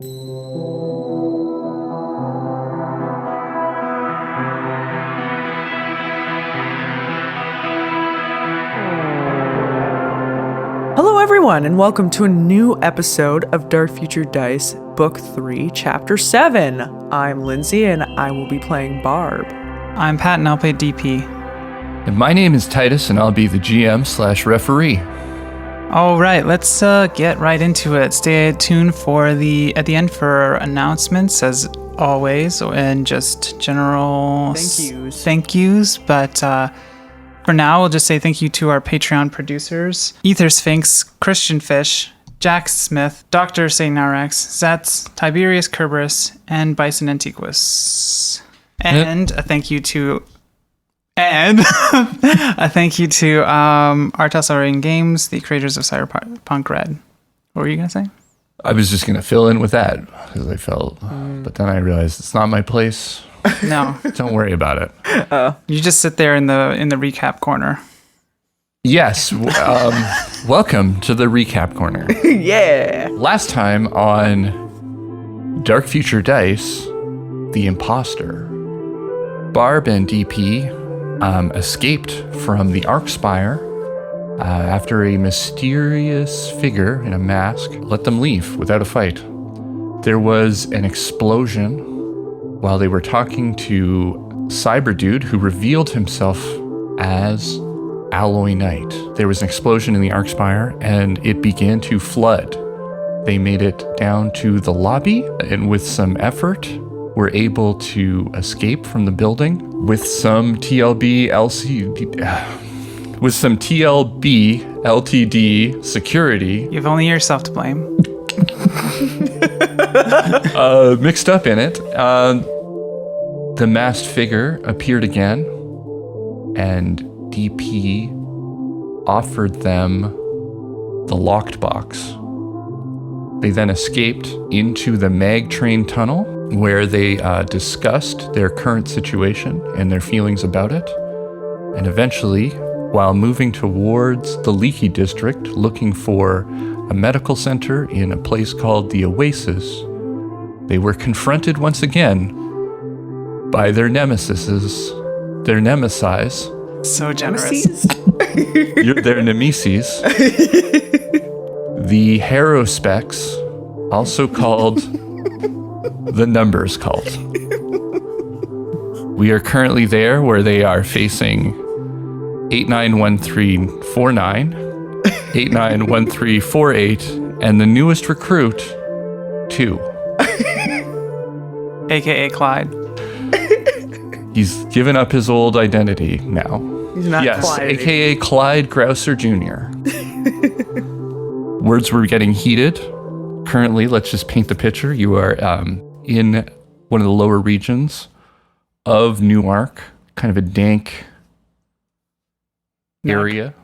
Hello everyone, and welcome to a new episode of Dark Future Dice, Book 3, Chapter 7. I'm Lindsay, and I will be playing Barb. I'm Pat, and I'll play DP. And my name is Titus, and I'll be the GM/referee. All right, let's get right into it. Stay tuned at the end for announcements, as always, and just general thank yous. But for now, we'll just say thank you to our Patreon producers: Ether Sphinx, Christian Fish, Jack Smith, Dr. Sagnarex, Zetz, Tiberius Kerberos, and Bison Antiquus. And a thank you to R.Talsorian Games, the creators of Cyberpunk Red. What were you going to say? I was just going to fill in with that because I felt, but then I realized it's not my place. No. Don't worry about it. You just sit there in the recap corner. Yes. Welcome to the recap corner. Yeah. Last time on Dark Future Dice, the imposter, Barb and DP escaped from the Arcspire after a mysterious figure in a mask let them leave without a fight. There was an explosion while they were talking to Cyberdude, who revealed himself as Alloy Knight. There was an explosion in the Arcspire, and it began to flood. They made it down to the lobby, and with some effort, were able to escape from the building with some TLB LTD security. You have only yourself to blame. Mixed up in it. The masked figure appeared again, and DP offered them the locked box. They then escaped into the mag train tunnel, where they discussed their current situation and their feelings about it. And eventually, while moving towards the Leaky District, looking for a medical center in a place called the Oasis, they were confronted once again by their nemesis. So generous. Their nemesis. The Harrowspecs, also called the Numbers Cult. We are currently there, where they are facing 891349, 891348, and the newest recruit, 2. AKA Clyde. He's given up his old identity now. He's not Clyde. AKA Clyde Grouser Jr. Words were getting heated. Currently, let's just paint the picture. You are in one of the lower regions of Newark, kind of a dank area.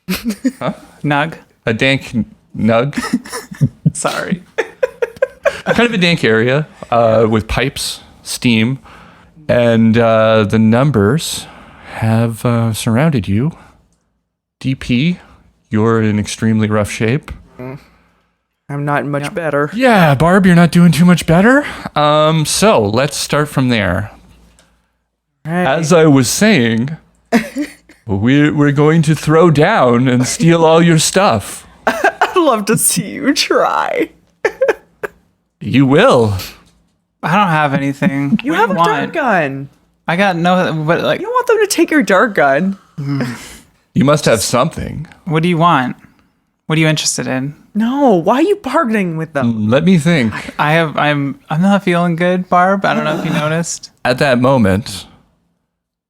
Huh? Nug. A dank nug. Sorry. Kind of a dank area with pipes, steam, and the numbers have surrounded you. DP, you're in extremely rough shape. I'm not much better. Yeah, Barb, you're not doing too much better. So let's start from there. Right. As I was saying, we're going to throw down and steal all your stuff. I'd love to see you try. You will. I don't have anything. You What have do a want? dart gun. I got no, but like, You don't want them to take your dart gun. You must have something. what do you want? What are you interested in? No, why are you bargaining with them? Let me think. I'm not feeling good, Barb. I don't know if you noticed. At that moment,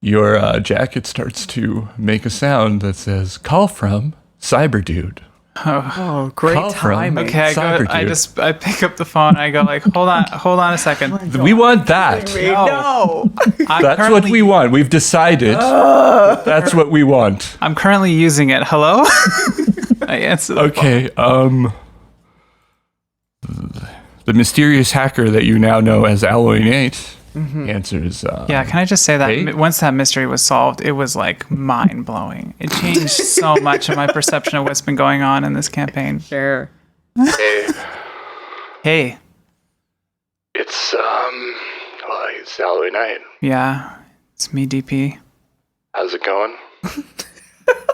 your jacket starts to make a sound that says, "Call from Cyberdude." Oh, great Call from- timing. Okay, I pick up the phone. I go like, hold on a second. We want that. No. That's what we want. We've decided. That's what we want. I'm currently using it. Hello? I answer the Okay, the mysterious hacker that you now know as Alloy Nate answers. Yeah, can I just say that hey? once that mystery was solved, it was like mind blowing. It changed so much of my perception of what's been going on in this campaign. Sure. Hey. It's Halloween night. Yeah, it's me, DP. How's it going?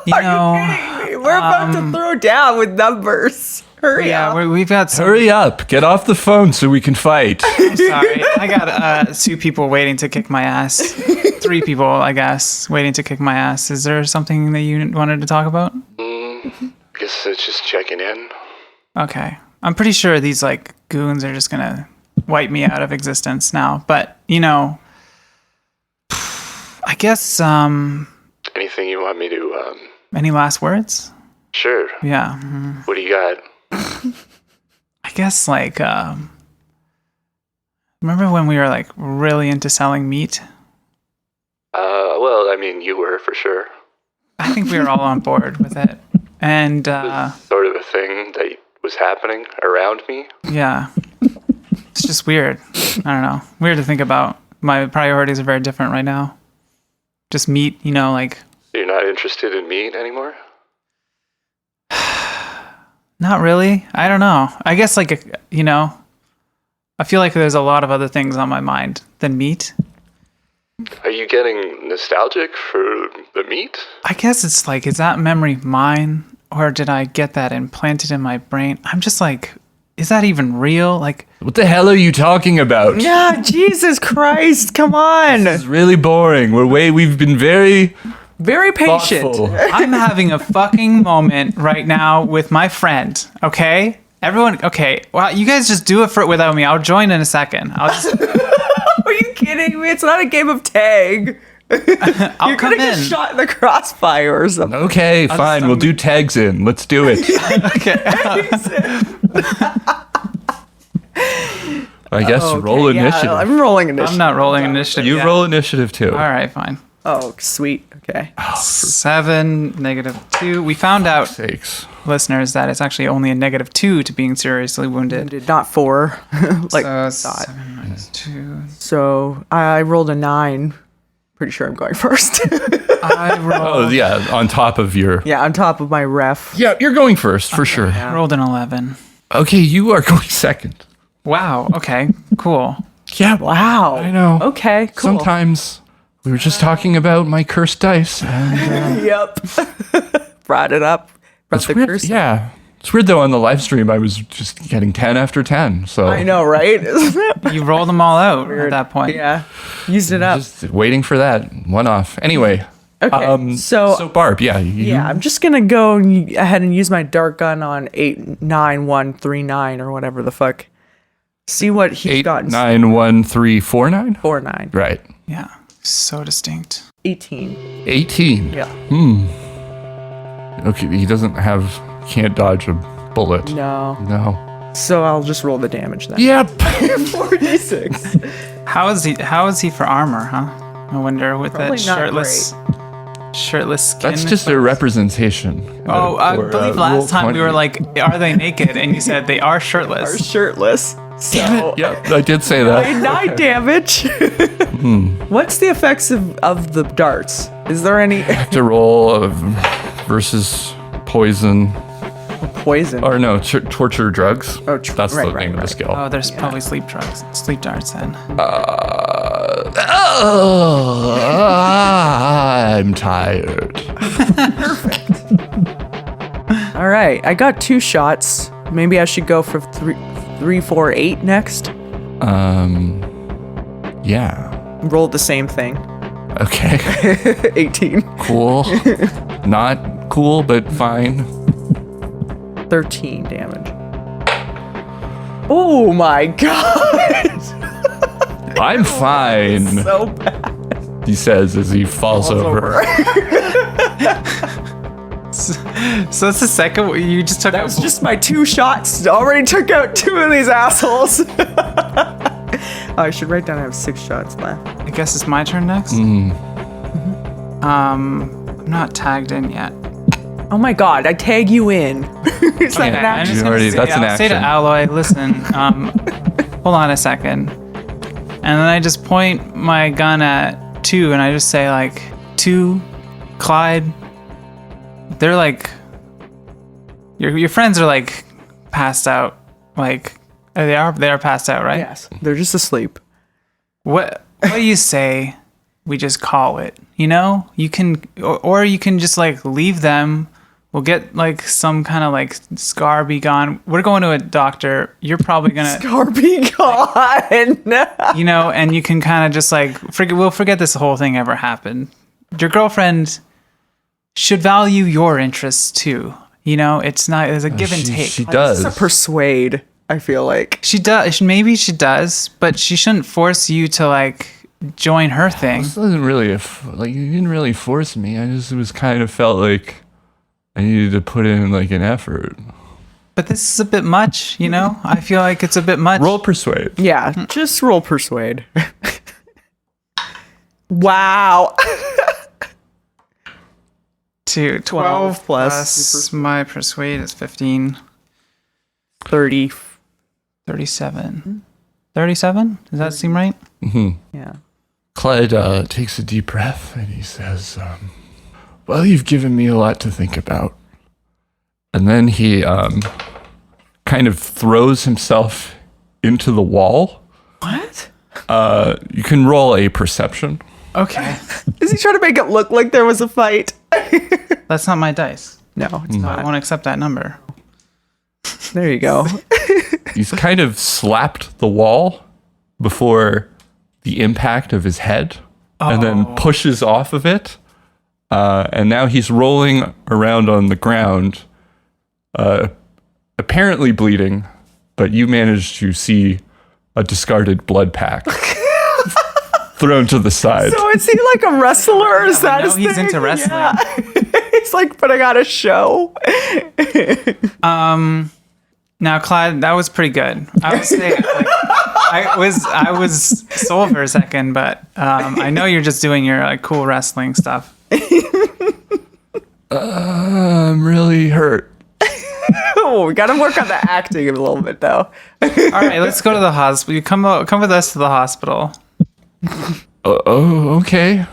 You know, kidding me? We're about to throw down with numbers. Hurry up. we've got some. Hurry up. Get off the phone so we can fight. I'm sorry. I got 2 people waiting to kick my ass. 3 people, I guess, waiting to kick my ass. Is there something that you wanted to talk about? I guess it's just checking in. Okay. I'm pretty sure these, like, goons are just gonna wipe me out of existence now. But, you know, I guess, Anything you want me to, any last words? Sure. Yeah. What do you got? I guess, like, remember when we were, like, really into selling meat? Well, I mean, you were for sure. I think we were all on board with it. And, Sort of a thing that was happening around me. yeah. It's just weird. I don't know. Weird to think about. My priorities are very different right now. Just meat, you know, like... You're not interested in meat anymore? Not really. I don't know. I guess, like, you know, I feel like there's a lot of other things on my mind than meat. Are you getting nostalgic for the meat? I guess it's like, is that memory mine? Or did I get that implanted in my brain? I'm just like, is that even real? Like, What the hell are you talking about? Yeah, Jesus Christ, come on. It's really boring. We've been very Very patient. thoughtful. I'm having a fucking moment right now with my friend, okay? Everyone, okay. Well, you guys just do it without me. I'll join in a second. I'll just... Are you kidding me? It's not a game of tag. I'll You're come gonna get in. shot in the crossfire or something. Okay, fine. We'll do tags in. Let's do it. Okay. I guess roll initiative. Yeah, I'm rolling initiative. I'm not rolling initiative. You yet. roll initiative too. All right, fine. Oh, sweet. Okay. 7, -2. We found out, Sakes. listeners, that it's actually only a -2 to being seriously wounded. Did not 4. Like So thought. 7 -2. So I rolled a 9. Pretty sure I'm going first. I Oh yeah, on top of your. Yeah, on top of my ref. Yeah, you're going first for sure. rolled an 11. Okay, you are going second. Wow. Okay. Cool. Yeah, Wow. I know. Okay, cool. Sometimes we were just talking about my cursed dice. And, Yep. Brought it up. Brought it's the weird. curse. Yeah, it's weird though. On the live stream, I was just getting 10 after 10. So I know, right? You rolled them all out at that point. Yeah. Used it up. just waiting for that one off. Anyway. Okay. So Barb, yeah, Yeah, I'm just gonna go ahead and use my dart gun on 89139 or whatever the fuck. See what he's got. 891349. 49. Right. Yeah. So distinct. 18. 18. Yeah. Okay, he can't dodge a bullet. No. No. So I'll just roll the damage then. Yep. 46. How is he for armor, huh? I wonder with Probably that not shirtless skin. That's just a representation. Oh, I for, believe roll last time we 20. were like, are they naked? And you said they are Are shirtless. shirtless. So Yep, I did say that. 9 damage. What's the effects of the darts? Is there any To roll versus poison. poison? Or no, torture drugs. Oh, That's right, the name of the skill. Oh, there's probably sleep darts then. I'm tired. All right, I got 2 shots. Maybe I should go for 3, 4, 8 next. Yeah. Roll the same thing. Okay. 18. Cool. Not cool, but fine. 13 damage. Oh my god! I'm fine, So bad. he says as he falls over. So that's the second one. You just took That was just my 2 shots. Already took out 2 of these assholes. I should write down I have 6 shots left. I guess it's my turn next. I'm not tagged in yet. Oh my god, I tag you in. Is that an I'm action? just gonna Already- that's an I'll say to action. Alloy, listen, hold on a second. And then I just point my gun at 2 and I just say like, 2, Clyde, they're like, your friends are like passed out. Like, They are passed out, right? Yes. They're just asleep. What do you say we just call it? You know, you can, or you can just like leave them. We'll get like some kind of like scar be gone. We're going to a doctor. You're probably gonna Scar be gone. you know, and you can kind of just like we'll forget this whole thing ever happened. Your girlfriend should value your interests too. You know, there's a give and take. She does. It's a persuade, I feel like. She does. Maybe she does, but she shouldn't force you to like join her thing. This doesn't really you didn't really force me. I just was kind of felt like I needed to put in like an effort. But this is a bit much, you know? I feel like it's a bit much. Roll persuade. Yeah, just roll persuade. Wow. 12 plus plus my persuade is 15. 30. 37. 37? Does that seem right? Yeah. Clyde takes a deep breath and he says, well, you've given me a lot to think about. And then he kind of throws himself into the wall. What? You can roll a perception. Okay. Is he trying to make it look like there was a fight? That's not my dice. No, it's I not. won't accept that number. There you go. He's kind of slapped the wall before the impact of his head and then pushes off of it. And now he's rolling around on the ground, apparently bleeding, but you manage to see a discarded blood pack thrown to the side. So is he like a wrestler or is that his he's thing? into wrestling. Yeah. He's like putting on a show. Now, Clyde, that was pretty good. I would say I was sold for a second, but I know you're just doing your like cool wrestling stuff. I'm really hurt. Oh, we got to work on the acting a little bit though. All right, let's go to the hospital. You come with us to the hospital. Okay.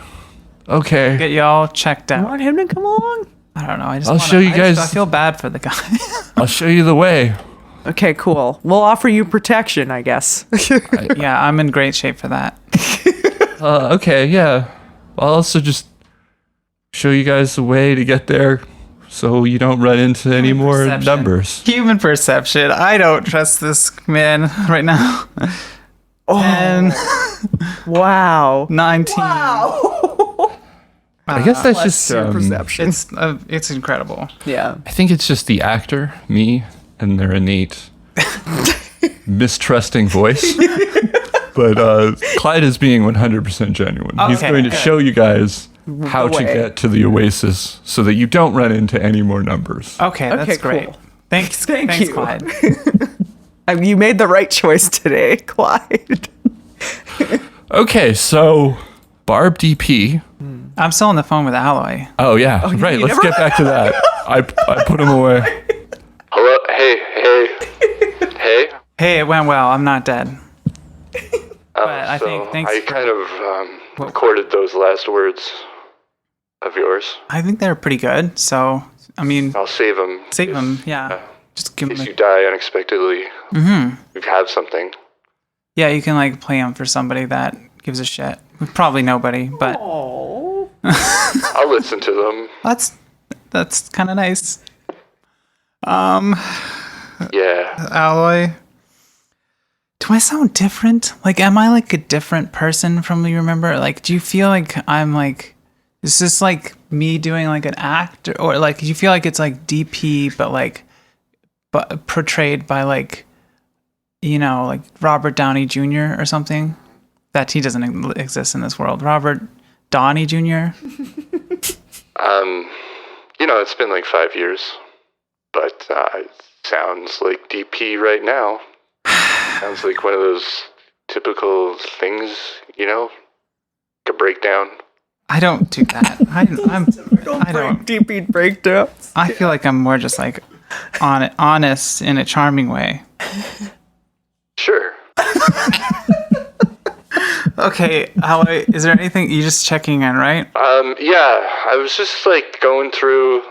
Okay. Get you all checked You out. want him to come along? I don't know. I'll show you guys. I feel bad for the guy. I'll show you the way. Okay, cool. We'll offer you protection, I guess. Yeah, I'm in great shape for that. Okay, yeah. I'll also just show you guys the way to get there so you don't run into any more Perception. numbers. Human perception. I don't trust this man right now. Oh. 10, Wow. 19. Wow. I guess that's Plus just your perception. It's incredible. Yeah. I think it's just the actor, me, and their innate mistrusting voice. But Clyde is being 100% genuine. He's Okay, going to good. show you guys how The to way. get to the Oasis so that you don't run into any more numbers. Okay, that's Okay, great. cool. Thanks, Thank you. Clyde. You made the right choice today, Clyde. Okay, so Barb DP. I'm still on the phone with Alloy. Oh, yeah. Right, let's get back to that. I put him away. Hello? Hey? Hey, it went well. I'm not dead. But I So think thanks. I kind of recorded those last words of yours. I think they're pretty good. So, I mean, I'll save them. save them. Yeah. Just give In case them. you die unexpectedly. Mm-hmm. You have something. Yeah, you can like play them for somebody that gives a shit. Probably nobody, but I'll listen to them. that's kind of nice. Yeah. Alloy. Do I sound different? Like, am I like a different person from you remember? Like, do you feel like I'm like, is this like me doing like an act or like, do you feel like it's like DP, but portrayed by like, you know, like Robert Downey Jr. or something? That he doesn't exist in this world. Robert Downey Jr. It's been like 5 years, but it sounds like DP right now. Sounds like one of those typical things, like a breakdown. I don't do that. I don't. DP breakdown. I feel like I'm more just like honest in a charming way. Sure. Okay, Alloy, is there anything you just checking in, right? Yeah, I was just like going through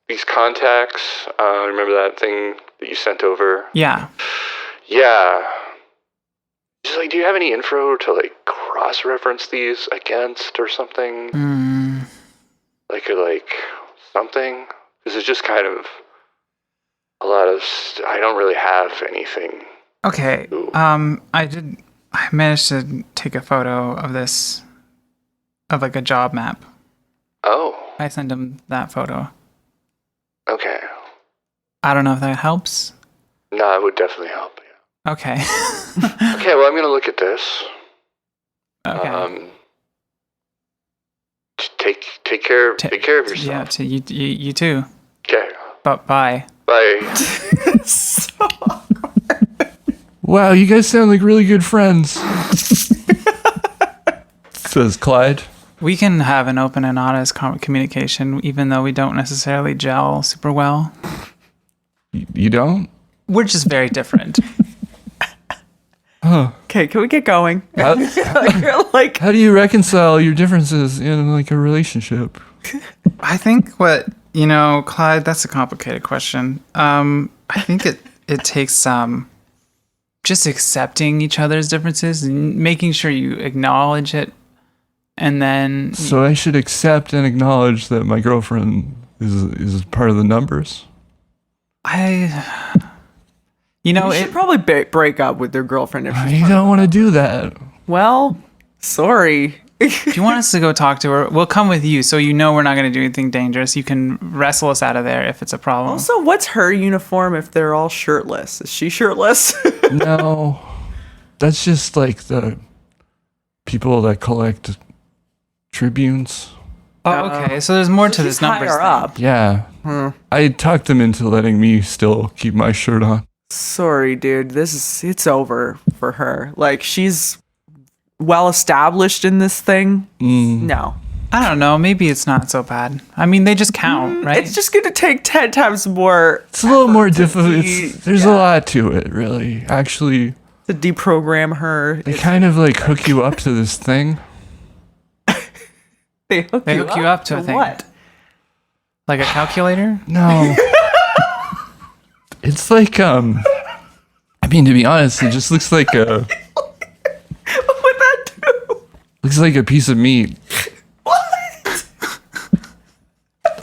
these contacts. Remember that thing that you sent over? Yeah. Yeah. Just like, do you have any info to like cross-reference these against or something? Like something? Because it's just kind of a lot of. I don't really have anything. Okay. I managed to take a photo of this, of like a job map. Oh. I sent him that photo. Okay. I don't know if that helps. No, it would definitely help. Yeah. Okay. Okay, well, I'm gonna look at this. Okay. Take care of yourself. Yeah, you too. Okay. But bye. Bye. So Wow, you guys sound like really good friends. Says Clyde. We can have an open and honest communication, even though we don't necessarily gel super well. You don't? We're just very different. okay, can we get going? How, You're like, how do you reconcile your differences in like a relationship? I think Clyde, that's a complicated question. I think it takes just accepting each other's differences and making sure you acknowledge it. And then... So I should accept and acknowledge that my girlfriend is part of the numbers? you should probably break up with your girlfriend if she's I don't want to do that. Well, sorry. If you want us to go talk to her, we'll come with you so we're not going to do anything dangerous. You can wrestle us out of there if it's a problem. Also, what's her uniform if they're all shirtless? Is she shirtless? No. That's just like the people that collect tribunes. Oh, okay. So there's more to this numbers higher thing. up. Yeah. I talked them into letting me still keep my shirt on. Sorry, dude. It's over for her. Like, she's well established in this thing. No. I don't know. Maybe it's not so bad. I mean, they just count, right? It's just going to take 10 times more. It's a little more difficult. There's a lot to it, really. Actually, to deprogram her. they kind of like hook you up to this thing. They hook you up to a thing. What? Like a calculator? No. It's like, I mean, to be honest, it just looks like What would that do? looks like a piece of meat. What?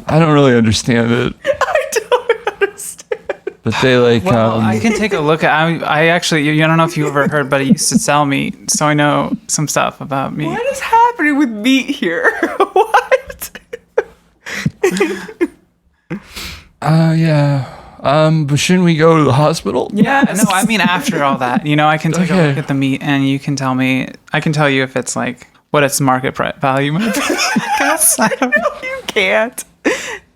I don't really understand it. I don't understand. But they like, Well, I can take a look at. I actually, I don't know if you ever heard, but he used to sell meat, so I know some stuff about meat. What is happening with meat here? What? yeah. But shouldn't we go to the hospital? Yeah, no, I mean after all that, I can take a Okay. look at the meat, and you can tell me. I can tell you if it's like what its market value might be. I guess. I don't know. You can't.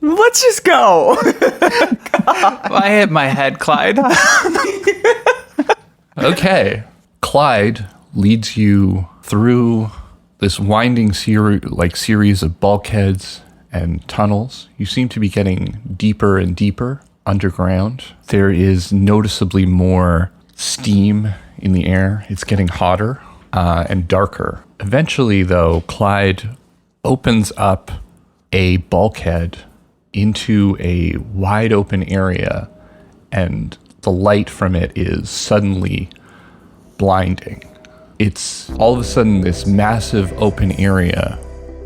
Let's just go. I hit my head, Clyde. Okay. Clyde leads you through this winding series of bulkheads and tunnels. You seem to be getting deeper and deeper underground. There is noticeably more steam in the air. It's getting hotter and darker. Eventually, though, Clyde opens up a bulkhead into a wide open area, and the light from it is suddenly blinding. It's all of a sudden this massive open area,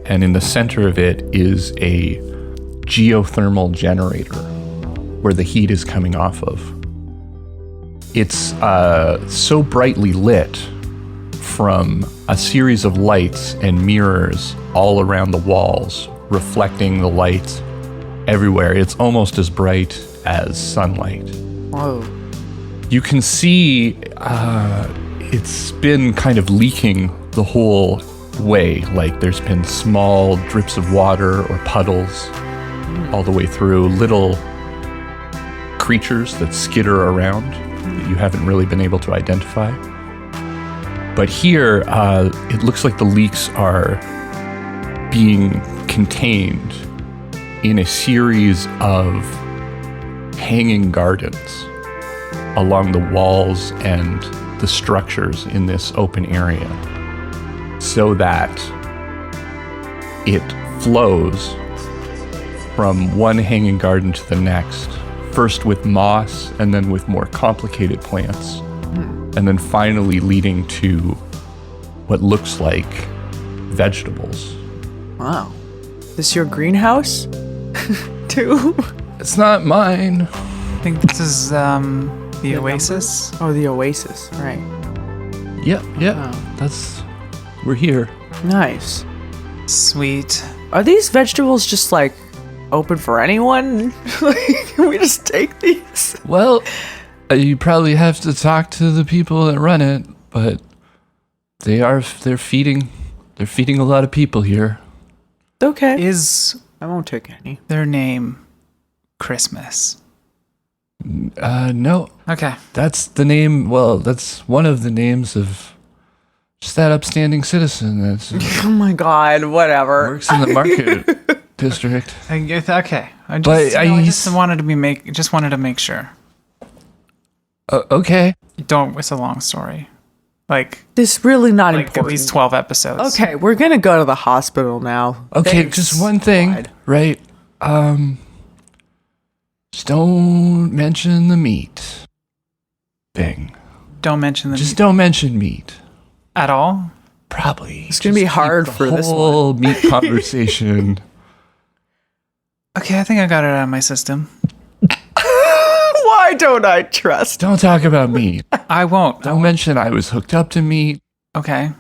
and in the center of it is a geothermal generator where the heat is coming off of. It's so brightly lit from a series of lights and mirrors all around the walls, reflecting the light everywhere. It's almost as bright as sunlight. Whoa. You can see it's been kind of leaking the whole way. Like there's been small drips of water or puddles all the way through, little creatures that skitter around that you haven't really been able to identify. But here, it looks like the leaks are being contained in a series of hanging gardens along the walls and the structures in this open area, so that it flows from one hanging garden to the next, first with moss and then with more complicated plants and then finally leading to what looks like vegetables. Wow. This your greenhouse? Too? It's not mine. I think this is the Oasis. Oh, the Oasis. Right. Yep. Wow. We're here. Nice. Sweet. Are these vegetables just like open for anyone? Like, can we just take these? Well, you probably have to talk to the people that run it, but they're feeding a lot of people here. Okay. Is I won't take any. their name Christmas? No. Okay. That's the name. Well, that's one of the names of just that upstanding citizen that Oh my god, whatever. works in the market district. Okay. I just, But I just wanted to make sure. Okay. It's a long story. Like This really not at important. least 12 episodes. Okay, we're gonna go to the hospital now. Okay, Thanks. just one thing, God. right? Just don't mention the meat thing. Don't mention the Just meat don't mention meat. at all. Probably. It's gonna be Just keep hard the for this whole meat conversation. Okay, I think I got it out of my system. Why don't I trust? Don't talk about meat. I won't. Don't mention I was hooked up to meat. Okay.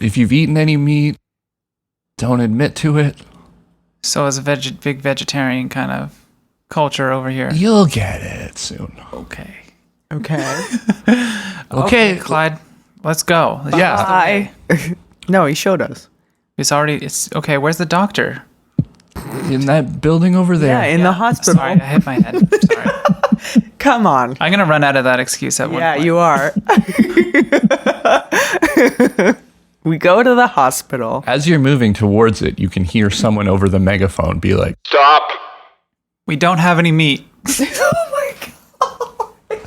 If you've eaten any meat, don't admit to it. So it's a big vegetarian kind of culture over here. You'll get it soon. Okay. Okay. Okay. Clyde, let's go. Yeah. Bye. No, he showed us. It's okay. Where's the doctor? In that building over there. Yeah, in the hospital. Sorry, I hit my head. Sorry. Come on. I'm gonna run out of that excuse at one Yeah, point. you are. We go to the hospital. As you're moving towards it, you can hear someone over the megaphone be like, Stop. We don't have any meat. Oh my god.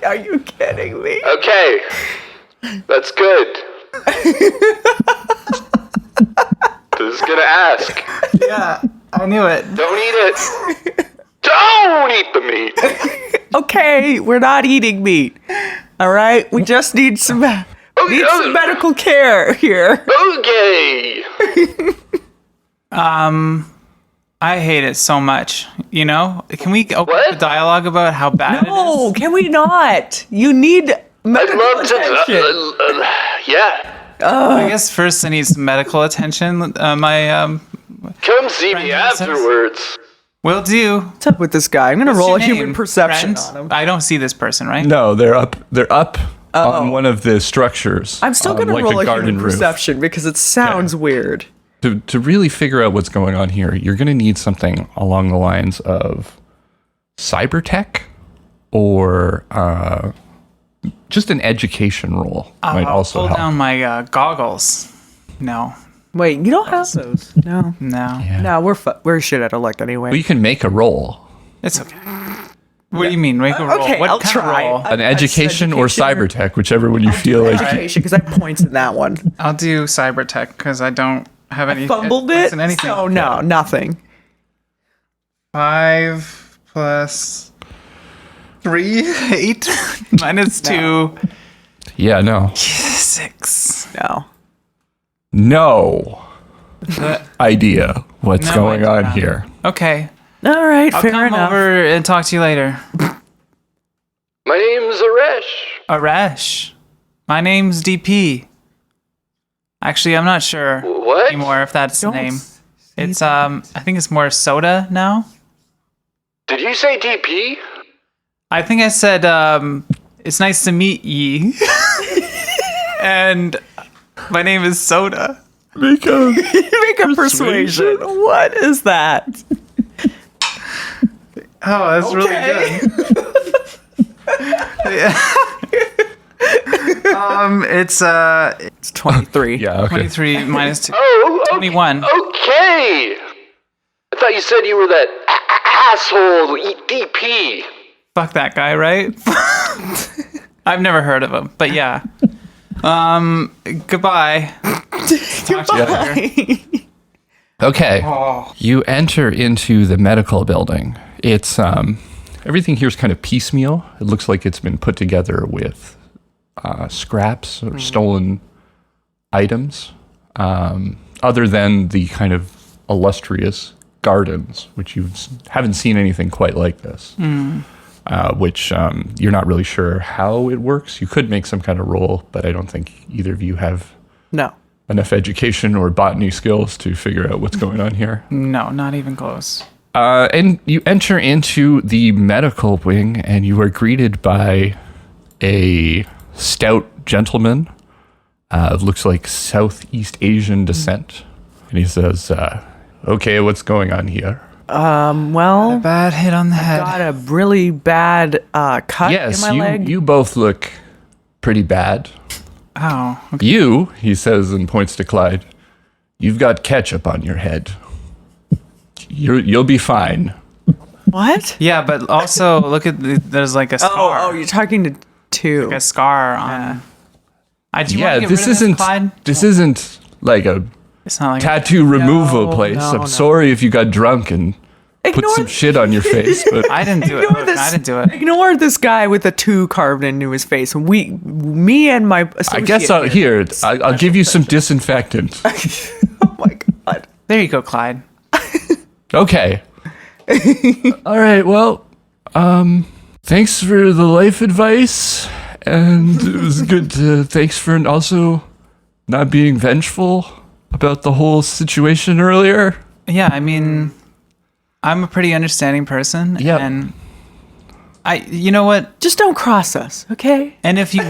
Are you kidding me? Okay. That's good. Who's gonna ask? Yeah, I knew it. Don't eat it. Don't eat the meat. Okay, we're not eating meat. All right? We just need some medical care here. Okay. I hate it so much. You know? Can we open What? up a dialogue about how bad it No, is? can we not? You need I'd medical love attention. to. Yeah. I guess first I need some medical attention. Come see me afterwards. Will do. What's up with this guy? I'm gonna roll a What's your human name, perception friend? on him. I don't see this person, right? no, they're up on one of the structures. I'm still gonna like roll a garden human roof. perception because it sounds weird. To really figure out what's going on here, you're going to need something along the lines of cyber tech or just an education role might also Pull help. down my goggles. No. Wait, you don't have those? No. No. Yeah. No, we're shit at elect anyway. But you can make a role. It's okay. What do you mean? Make a roll. Okay, What I'll kind try. Of roll? An education or cyber tech, whichever one you feel like. Education, because I have points in that one. I'll do cyber tech because I don't have any. Fumbled points it? in anything. So no, nothing. 5 plus 3, 8 minus 2, Yeah, no. 6. No idea what's No going idea. on here. Okay. All right, I'll fair come enough. over and talk to you later. My name's Aresh. Arash. My name's DP. Actually, I'm not sure What? anymore if that's the Don't name. say It's I think it's more soda now. Did you say DP? I think I said it's nice to meet ye. And my name is Soda. Make a Make a persuasion. What is that? Oh, that's really good. It's It's 23. Yeah, okay. 23 minus 2. Oh, 21. Okay. I thought you said you were that asshole DP. Fuck that guy, right? I've never heard of him, but yeah. Goodbye. Talk to you later. Okay. You enter into the medical building. It's everything here is kind of piecemeal. It looks like it's been put together with scraps or stolen items, other than the kind of illustrious gardens, which you haven't seen anything quite like this, which you're not really sure how it works. You could make some kind of roll, but I don't think either of you have enough education or botany skills to figure out what's going on here. No, not even close. And you enter into the medical wing, and you are greeted by a stout gentleman. Looks like Southeast Asian descent. And he says, okay, what's going on here? Well, A bad hit on the head. got a really bad cut in my leg. You both look pretty bad. Oh, okay. You, he says and points to Clyde, you've got ketchup on your head. You'll be fine. What? Yeah, but also look at there's like a scar. Oh, you're talking to two. Like a scar on. Do you want to get this rid of isn't Clyde? this isn't like a It's not like tattoo removal place. no. I'm sorry if you got drunk and put some shit on your face, but I didn't do it. Ignore Look, I didn't do it. Ignore this guy with a 2 carved into his face. Me and my I associate guess I'll give you some disinfectant. Oh my god. There you go, Clyde. Okay. All right. Well, thanks for the life advice, and it was good to. Thanks for also not being vengeful about the whole situation earlier. Yeah, I mean, I'm a pretty understanding person. Yep. And you know what? Just don't cross us, okay? And if you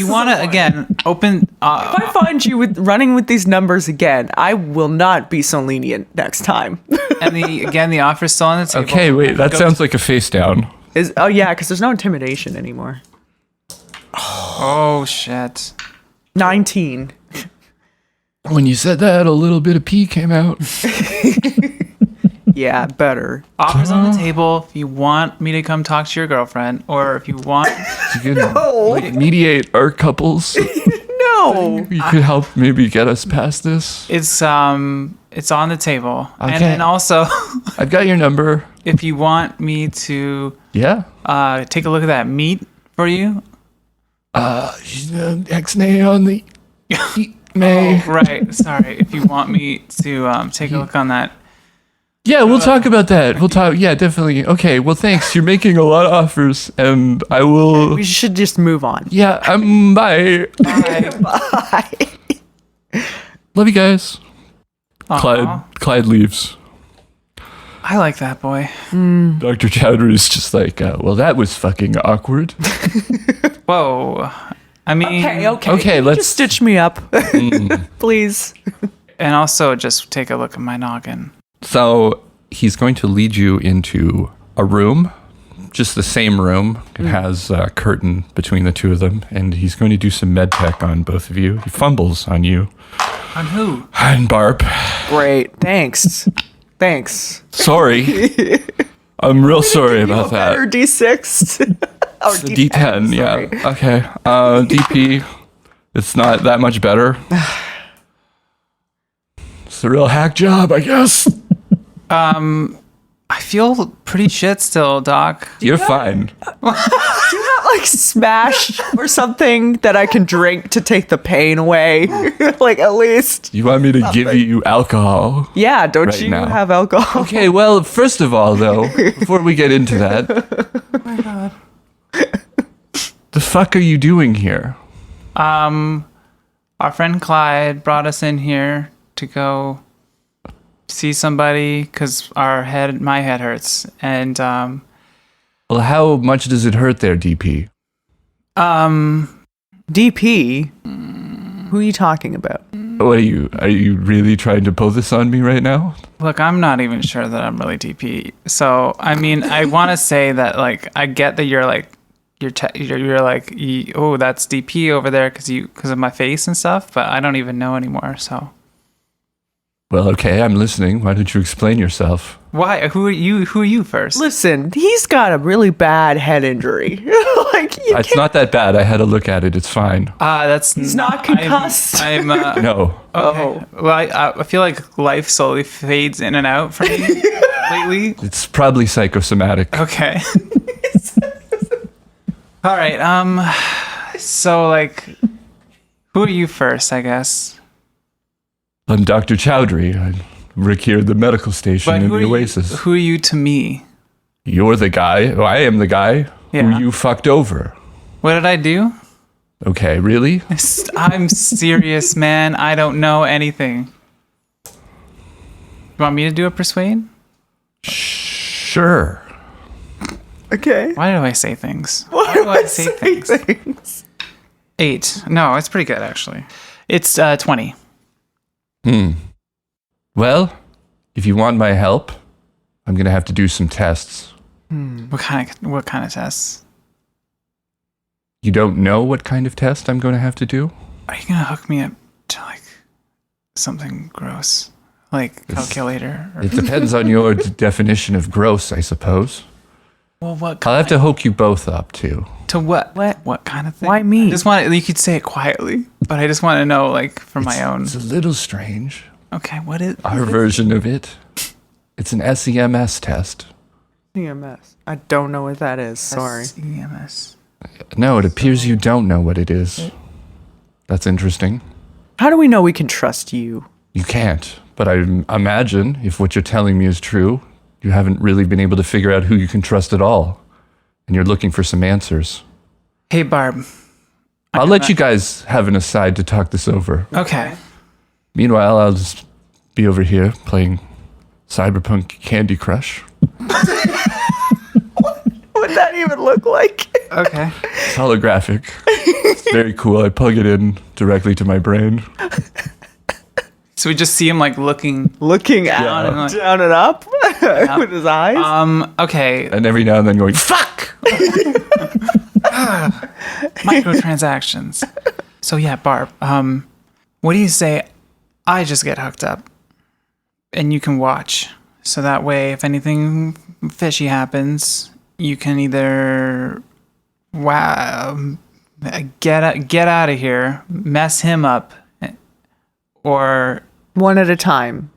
want to again open, If I find you running with these numbers again, I will not be so lenient next time. and the offer's still on the table. Okay. Wait. That sounds like a face down. Yeah, because there's no intimidation anymore. Oh shit. 19. When you said that, a little bit of pee came out. Yeah, better. Offers on the table. If you want me to come talk to your girlfriend, or if you want, You could like mediate our couples. No. You could help maybe get us past this. it's on the table. Okay. And then also, I've got your number. if you want me to Yeah. take a look at that meat for you. X-nay on the May. Right. Sorry. If you want me to take a look on that. Yeah, we'll talk about that. We'll talk. Yeah, definitely. Okay. Well, thanks. You're making a lot of offers, and I will. We should just move on. Yeah. Bye. Bye. Love you guys. Aw, Clyde leaves. I like that boy. Dr. Chowder is just like, well, that was fucking awkward. Whoa. I mean, Okay, let's just stitch me up, please. and also just take a look at my noggin. So he's going to lead you into a room, just the same room. It has a curtain between the two of them, and he's going to do some med tech on both of you. He fumbles on you. On who? And Barb. Great. Thanks. Sorry. I'm real sorry about Better that. D6. Or It's a D10, yeah. Okay. DP, it's not that much better. It's a real hack job, I guess. I feel pretty shit still, Doc. You're fine. like smash or something that I can drink to take the pain away. Like at least. You want me to give you alcohol? Yeah, don't Right you now. have alcohol? Okay, well, first of all, though, before we get into that. Oh my god. The fuck are you doing here? Our friend Clyde brought us in here to go see somebody because my head hurts. And, Well, how much does it hurt there, DP? DP? Who are you talking about? What are you really trying to pull this on me right now? look, I'm not even sure that I'm really DP. So, I mean, I want to say that, like, I get that you're like, you're like, oh, that's DP over there because of my face and stuff, but I don't even know anymore. So, Well, okay, I'm listening. Why don't you explain yourself? why? Who are you first? Listen, he's got a really bad head injury. Like you It's not that bad. I had a look at it. It's fine. He's not concussed. I'm No. okay. Well, I feel like life slowly fades in and out for me lately. It's probably psychosomatic. Okay. All right. So, like, who are you first, I guess? I'm Dr. Chowdhury. I'm Rick here at the medical station in the Oasis. Who are you to me? You're the guy. Oh, I am the guy who you fucked over. What did I do? Okay, really? I'm serious, man. I don't know anything. You want me to do a persuade? Sure. Okay. Why do I say things? Why do I say things? 8. No, it's pretty good, actually. It's 20. Well, if you want my help, I'm going to have to do some tests. What kind of tests? You don't know what kind of test I'm going to have to do? Are you gonna hook me up to like something gross, like calculator? It depends on your definition of gross, I suppose. Well, what? I'll have to hook you both up too. To what? What kind of thing? Why me? I just want. You could say it quietly, but I just want to know, like, for my own. It's a little strange. Okay, what is Our version of it. It's an SCMS test. SCMS. I don't know what that is. Sorry. SCMS. No, it appears you don't know what it is. That's interesting. How do we know we can trust you? You can't, but I imagine if what you're telling me is true, you haven't really been able to figure out who you can trust at all, and you're looking for some answers. Hey, Barb. I'll let you guys have an aside to talk this over. Okay. Meanwhile, I'll just be over here playing Cyberpunk Candy Crush. What would that even look like? Okay. It's holographic. It's very cool. I plug it in directly to my brain. So we just see him like looking out and like, down and up with his eyes. Okay. And every now and then going, fuck! Microtransactions. So yeah, Barb, what do you say I just get hooked up and you can watch? So that way, if anything fishy happens, you can either get out of here, mess him up, or One at a time.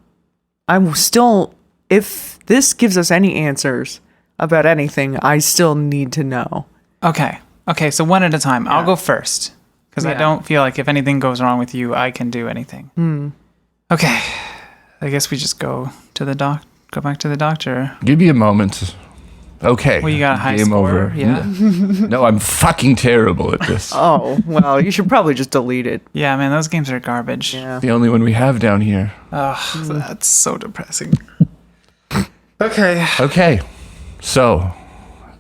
I'm still, if this gives us any answers about anything, I still need to know. okay, so one at a time. I'll go first because I don't feel like if anything goes wrong with you, I can do anything. Okay, I guess we just go to the go back to the doctor. Give me a moment. Okay. Well, you got a high Game score, over. yeah. No, I'm fucking terrible at this. Oh, well, you should probably just delete it. Yeah, man, those games are garbage. Yeah. The only one we have down here. Ugh, that's so depressing. Okay. Okay. So,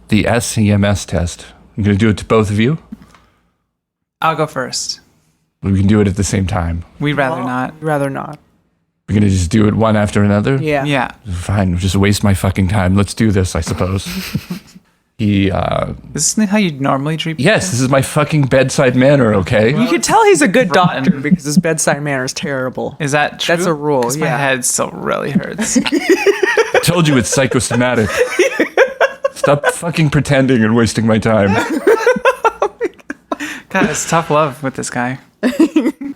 the SCMS test. I'm going to do it to both of you. I'll go first. We can do it at the same time. We'd rather not. Rather not. We're going to just do it one after another? Yeah. Yeah. Fine. Just waste my fucking time. Let's do this, I suppose. Is this how you normally treat people? Yes, this is my fucking bedside manner, okay? You can tell he's a good Rotten. doctor because his bedside manner is terrible. Is that true? That's a rule, 'Cause my yeah. head still really hurts. I told you it's psychosomatic. Stop fucking pretending and wasting my time. God, it's tough love with this guy.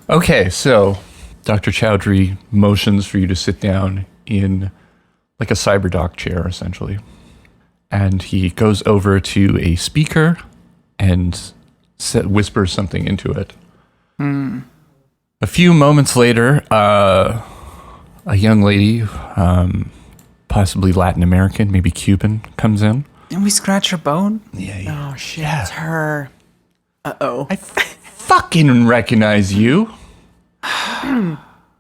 Okay, so Dr. Chowdhury motions for you to sit down in like a cyberdoc chair, essentially. And he goes over to a speaker and whispers something into it. A few moments later, a young lady, possibly Latin American, maybe Cuban, comes in. Didn't we scratch her bone? Yeah. Oh, shit. It's her. Uh-oh. I fucking recognize you.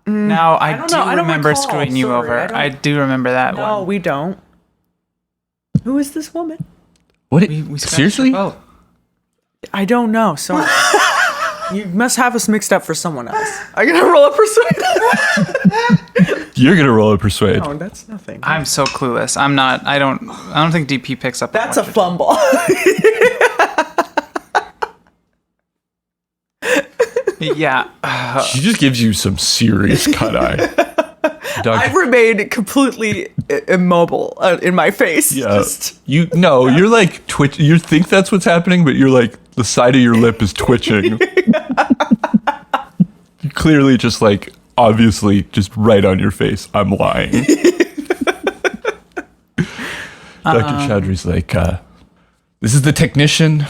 Now, I don't do know. I don't remember recall. screwing you Sorry, over. I do remember that No, one. we don't. Who is this woman? What? We scratched Seriously? her bone. I don't know. Sorry. You must have us mixed up for someone else. I'm going to roll a persuade. You're gonna roll a persuade. No, that's nothing. I'm so clueless. I'm not. I don't think DP picks up. That's a on what fumble. Yeah. She just gives you some serious cut eye. I've remained completely immobile in my face. Yeah. Just, You're like twitch. You think that's what's happening, but you're like the side of your lip is twitching. You're clearly just like obviously just right on your face. I'm lying. Dr. Chowdhury's like, this is the technician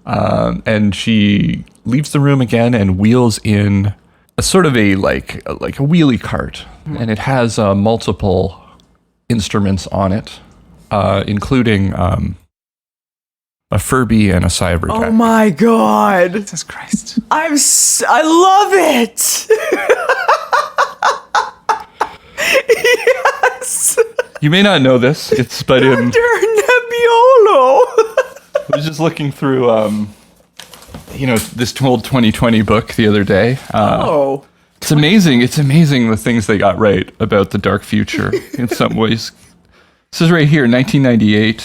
And she leaves the room again and wheels in a sort of a wheelie cart. And it has multiple instruments on it, including a Furby and a Cyberdude. Oh my god. Jesus Christ. I love it. Yes. You may not know this, but in Dr. Nebiolo. I was just looking through this old 2020 book the other day. It's amazing. It's amazing the things they got right about the dark future in some ways. This is right here, 1998.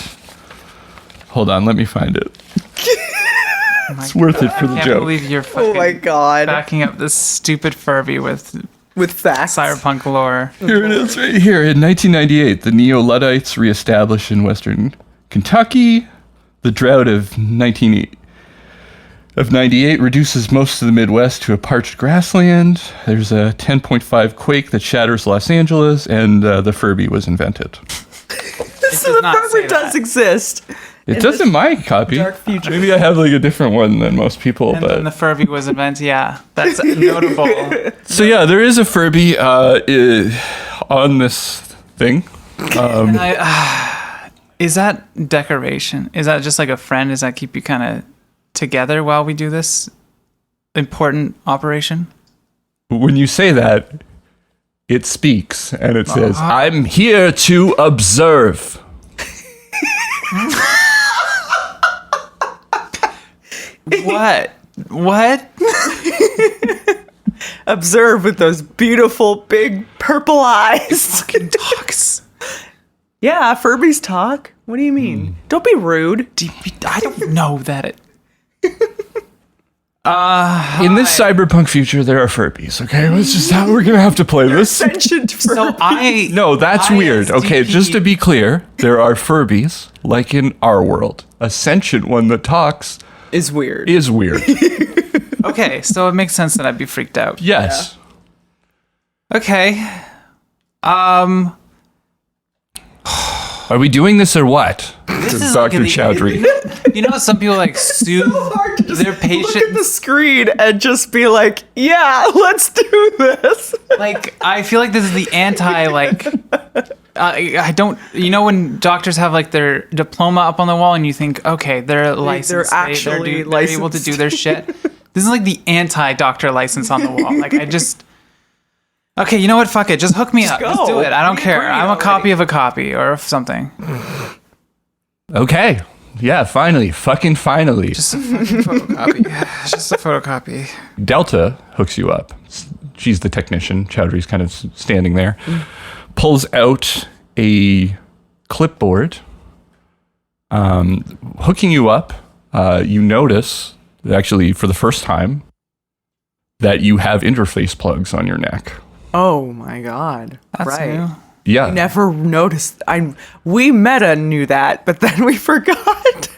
Hold on, let me find it. It's worth it for the I can't joke. believe you're fucking Oh my god. backing up this stupid Furby with facts. cyberpunk lore. Here it is right here. In 1998, the Neo-Luddites reestablished in western Kentucky. The drought of 98 reduces most of the Midwest to a parched grassland. There's a 10.5 quake that shatters Los Angeles, and the Furby was invented. So the Furby does exist. It does in my copy. dark future. Maybe I have like a different one than most people, And but then the Furby was invented. Yeah, that's notable. so yeah, there is a Furby on this thing. And is that decoration? Is that just like a friend? Does that keep you kind of together while we do this important operation? When you say that, it speaks and it says, "I'm here to observe." What? Observe with those beautiful big purple eyes. Fucking talks. Yeah, Furbies talk. What do you mean? Don't be rude. I don't know that it. In this cyberpunk future, there are Furbies. Okay, that's just how we're gonna have to play this. Sentient Furby. So I No, that's weird. Okay, ISDP. just to be clear, there are Furbies like in our world. A sentient one that talks is weird. is weird. Okay, so it makes sense that I'd be freaked out. Yes. Okay. Are we doing this or what? This is Dr. like Chowdhury. You know how some people like soothe Hard to just their look at the patients? screen and just be like, yeah, let's do this. Like, I feel like this is the anti, like, I don't, you know, when doctors have like their diploma up on the wall and you think, okay, they're licensed. actually they're able to do their shit. This is like the anti-doctor license on the wall. Like, okay, you know what? Fuck it. Just hook me up. go. Just do it. I don't We care. agree I'm a already. copy of a copy or something. Okay. Yeah, finally. Fucking finally. Just a fucking photocopy. Just a photocopy. Delta hooks you up. She's the technician. Chowdhury's kind of standing there. Pulls out a clipboard. Hooking you up, you notice, actually for the first time, that you have interface plugs on your neck. Oh my god. That's right. new. Yeah. Never noticed. We meta knew that, but then we forgot.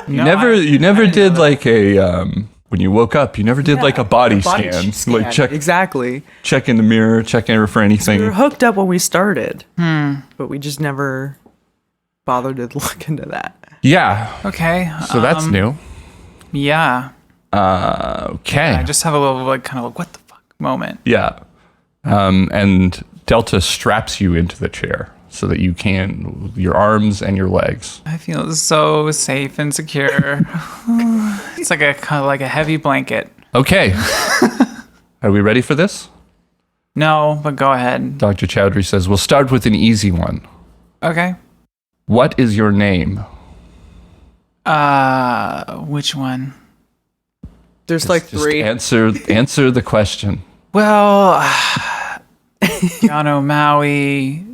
You never didn't did know like a when you woke up, you never did like a body scan. Like check Exactly. in the mirror, check in for anything. We were hooked up when we started, but we just never bothered to look into that. Yeah. Okay. So that's new. Yeah. Okay. I just have a little like kind of like what the fuck moment. Yeah. And Delta straps you into the chair so that you can, your arms and your legs. I feel so safe and secure. It's like a kind of like a heavy blanket. Okay. Are we ready for this? No, but go ahead. Dr. Chowdhury says, we'll start with an easy one. Okay. What is your name? Which one? There's like Just three. answer the question. Well, Yano Maui,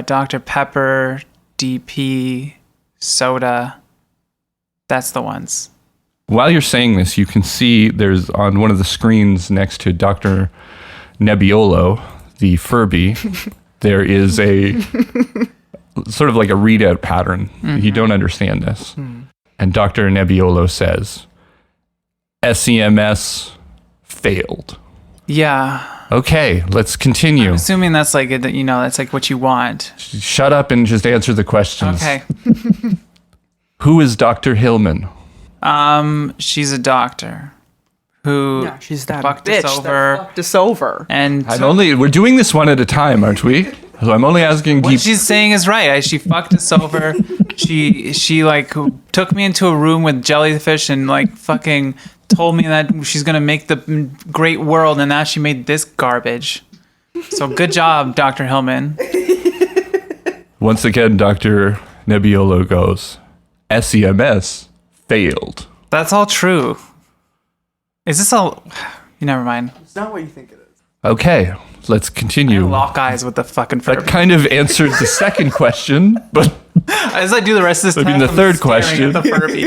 Dr. Pepper, DP, Soda. That's the ones. While you're saying this, you can see there's on one of the screens next to Dr. Nebiolo, the Furby, there is a sort of like a readout pattern. You don't understand this. And Dr. Nebiolo says, SCMS failed. Yeah. Okay, let's continue. Assuming that's like, that's like what you want. Shut up and just answer the questions. Okay. Who is Dr. Hillman? She's a doctor who Yeah, she's that fucked bitch us over. that fucked us over. And We're doing this one at a time, aren't we? So I'm only asking. what she's saying is right. She fucked us over. She like took me into a room with jellyfish and like fucking told me that she's gonna make the great world, and now she made this garbage. So good job, Dr. Hillman. Once again, Dr. Nebiolo goes, SCMS failed. That's all true. Is this all? Never mind. It's not what you think it is. Okay, let's continue. Lock eyes with the fucking Furby. That kind of answered the second question, but As I do the rest of this, the I'm third staring question. at the Furby.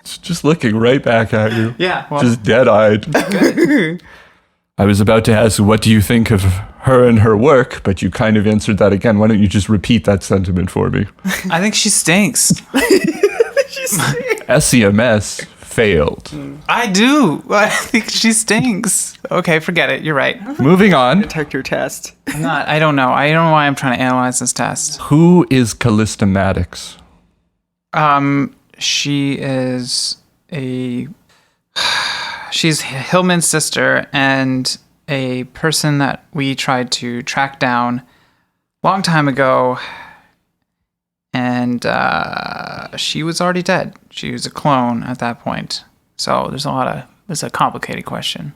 it's just looking right back at you. Yeah, well, Just dead-eyed. I was about to ask, what do you think of her and her work? But you kind of answered that again. Why don't you just repeat that sentiment for me? I think she stinks. SCMS failed. I do. I think she stinks. Okay, forget it. You're right. Moving on. Detect your test. I'm not. I don't know. I don't know why I'm trying to analyze this test. Who is Callista Maddox? She is she's Hillman's sister and a person that we tried to track down a long time ago. And she was already dead. She was a clone at that point. So it's a complicated question.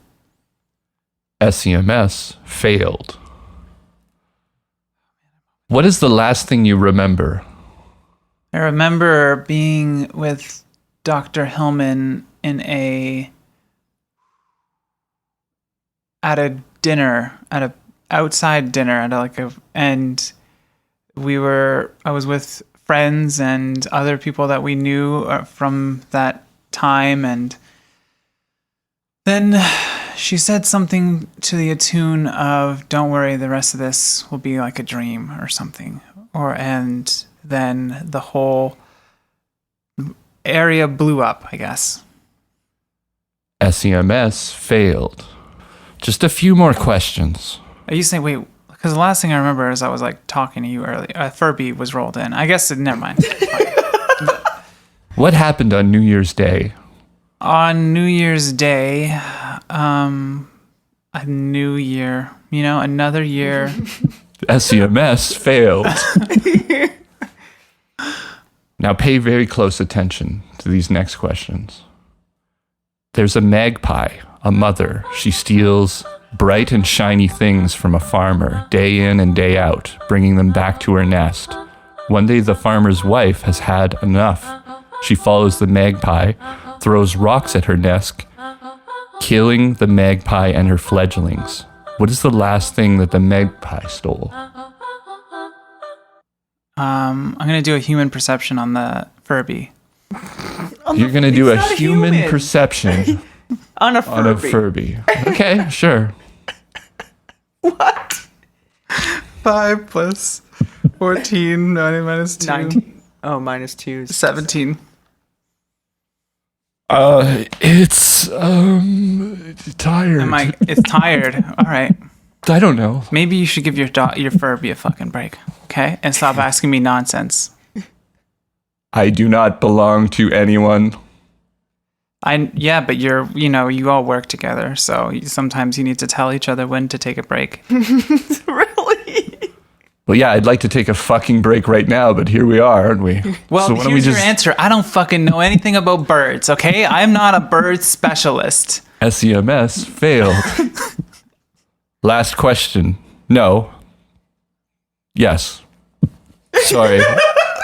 SCMS failed. What is the last thing you remember? I remember being with Dr. Hillman at a outside dinner and I was with friends and other people that we knew from that time, and then she said something to the tune of, "Don't worry, the rest of this will be like a dream," or something. And then the whole area blew up, I guess. SCMS failed. Just a few more questions. Are you saying, wait, because the last thing I remember is I was like talking to you earlier. Furby was rolled in. I guess, never mind. What happened on New Year's Day? On New Year's Day, a new year, another year. SCMS failed. Now pay very close attention to these next questions. There's a magpie, a mother. She steals bright and shiny things from a farmer day in and day out, bringing them back to her nest. One day the farmer's wife has had enough. She follows the magpie, throws rocks at her nest, killing the magpie and her fledglings. What is the last thing that the magpie stole? I'm going to do a human perception on the Furby. You're going to do a not human human. perception On a on a Furby. Furby. Okay, sure. What? 5 plus 14, 9 minus 2. 19. Oh, minus 2 is 17. It's tired. It's tired. All right. I don't know. Maybe you should give your Furby a fucking break, okay? And stop asking me nonsense. I do not belong to anyone. Yeah, but you all work together, so sometimes you need to tell each other when to take a break. Really? Well, yeah, I'd like to take a fucking break right now, but here we are, aren't we? Well, so why don't here's we your answer. I don't fucking know anything about birds, okay? I'm not a bird specialist. SCMS failed. Last question. No. Yes. Sorry.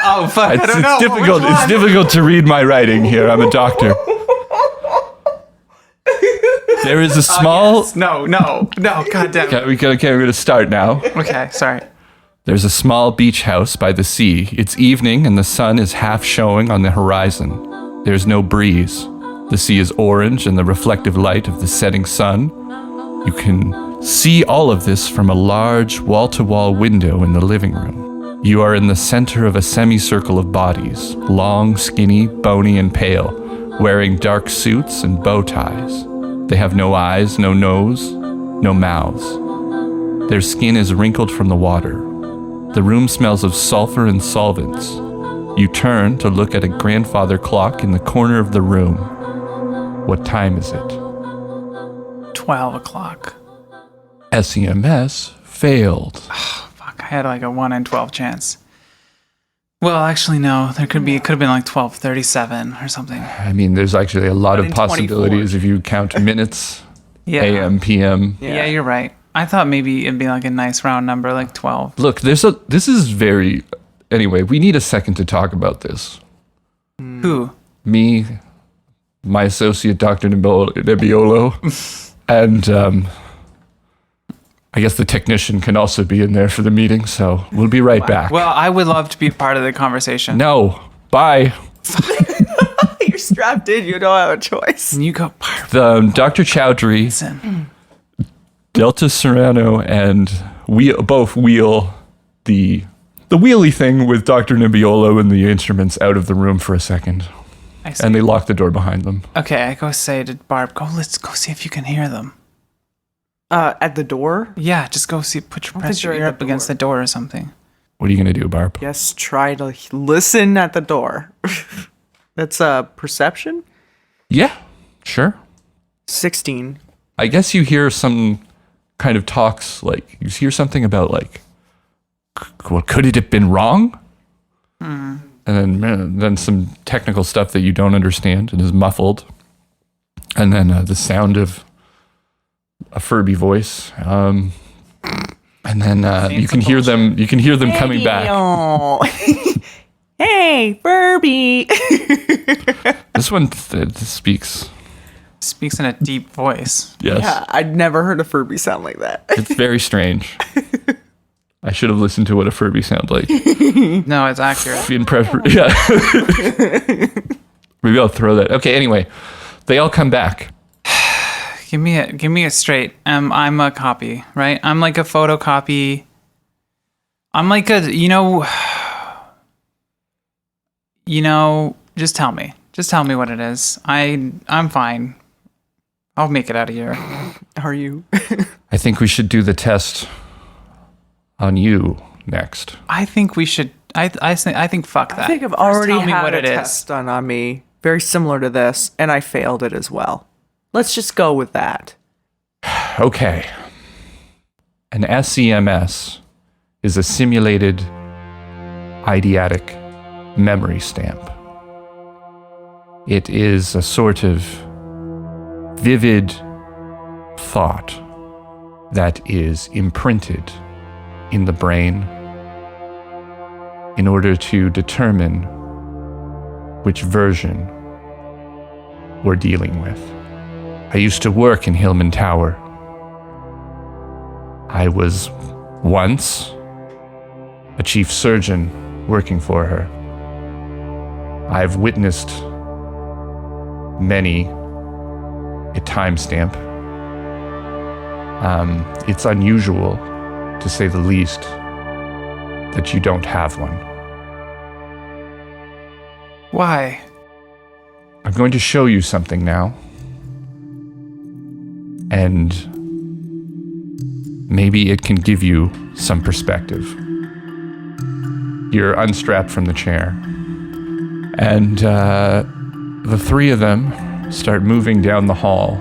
Oh, fuck, I don't know. difficult. Which one? It's difficult to read my writing here. I'm a doctor. There is a small. Yes. No, goddamn. Okay, we're going to start now. Okay, sorry. There's a small beach house by the sea. It's evening and the sun is half showing on the horizon. There's no breeze. The sea is orange in the reflective light of the setting sun. You can see all of this from a large wall-to-wall window in the living room. You are in the center of a semicircle of bodies, long, skinny, bony, and pale, wearing dark suits and bow ties. They have no eyes, no nose, no mouths. Their skin is wrinkled from the water. The room smells of sulfur and solvents. You turn to look at a grandfather clock in the corner of the room. What time is it? 12 o'clock. SCMS failed. Fuck, I had like a 1 in 12 chance. Well, actually, no. It could have been like 12:37 or something. I mean, there's actually a lot of 1 in possibilities 24. if you count minutes, Yeah. AM, PM. Yeah, you're right. I thought maybe it'd be like a nice round number, like 12. Look, anyway, we need a second to talk about this. Who? Me, my associate, Dr. Nebiolo, and I guess the technician can also be in there for the meeting, so we'll be right back. Well, I would love to be a part of the conversation. No, bye. You're strapped in. You don't have a choice. And you go, Dr. Chowdhury, listen. Delta Serrano, and we both wheel the wheelie thing with Dr. Nebiolo and the instruments out of the room for a second. I see. And they lock the door behind them. Okay, I go say to Barb, let's go see if you can hear them. At the door? Yeah, just go see, press your ear up against the door or something. What are you going to do, Barb? Yes, try to listen at the door. That's perception? Yeah, sure. 16. I guess you hear some kind of talks, like, you hear something about, like, well, could it have been wrong? And then some technical stuff that you don't understand and is muffled. And then the sound of a Furby voice. And then you can hear them coming back. Hey, Furby. This one speaks. Speaks in a deep voice. Yes. Yeah, I'd never heard a Furby sound like that. It's very strange. I should have listened to what a Furby sounds like. No, it's accurate. Yeah. Maybe I'll throw that. Okay, anyway. They all come back. Give me a straight. I'm a copy, right? I'm like a photocopy. I'm like a, just tell me. Just tell me what it is. I'm fine. I'll make it out of here. Are you? I think we should do the test on you next. I think we should. I think fuck that. I think I've First already tell me had what a it is. test done on me, very similar to this, and I failed it as well. Let's just go with that. Okay. An SCMS is a simulated eidetic memory stamp. It is a sort of vivid thought that is imprinted in the brain in order to determine which version we're dealing with. I used to work in Hillman Tower. I was once a chief surgeon working for her. I've witnessed many a timestamp. It's unusual, to say the least, that you don't have one. Why? I'm going to show you something now. And maybe it can give you some perspective. You're unstrapped from the chair. And the three of them start moving down the hall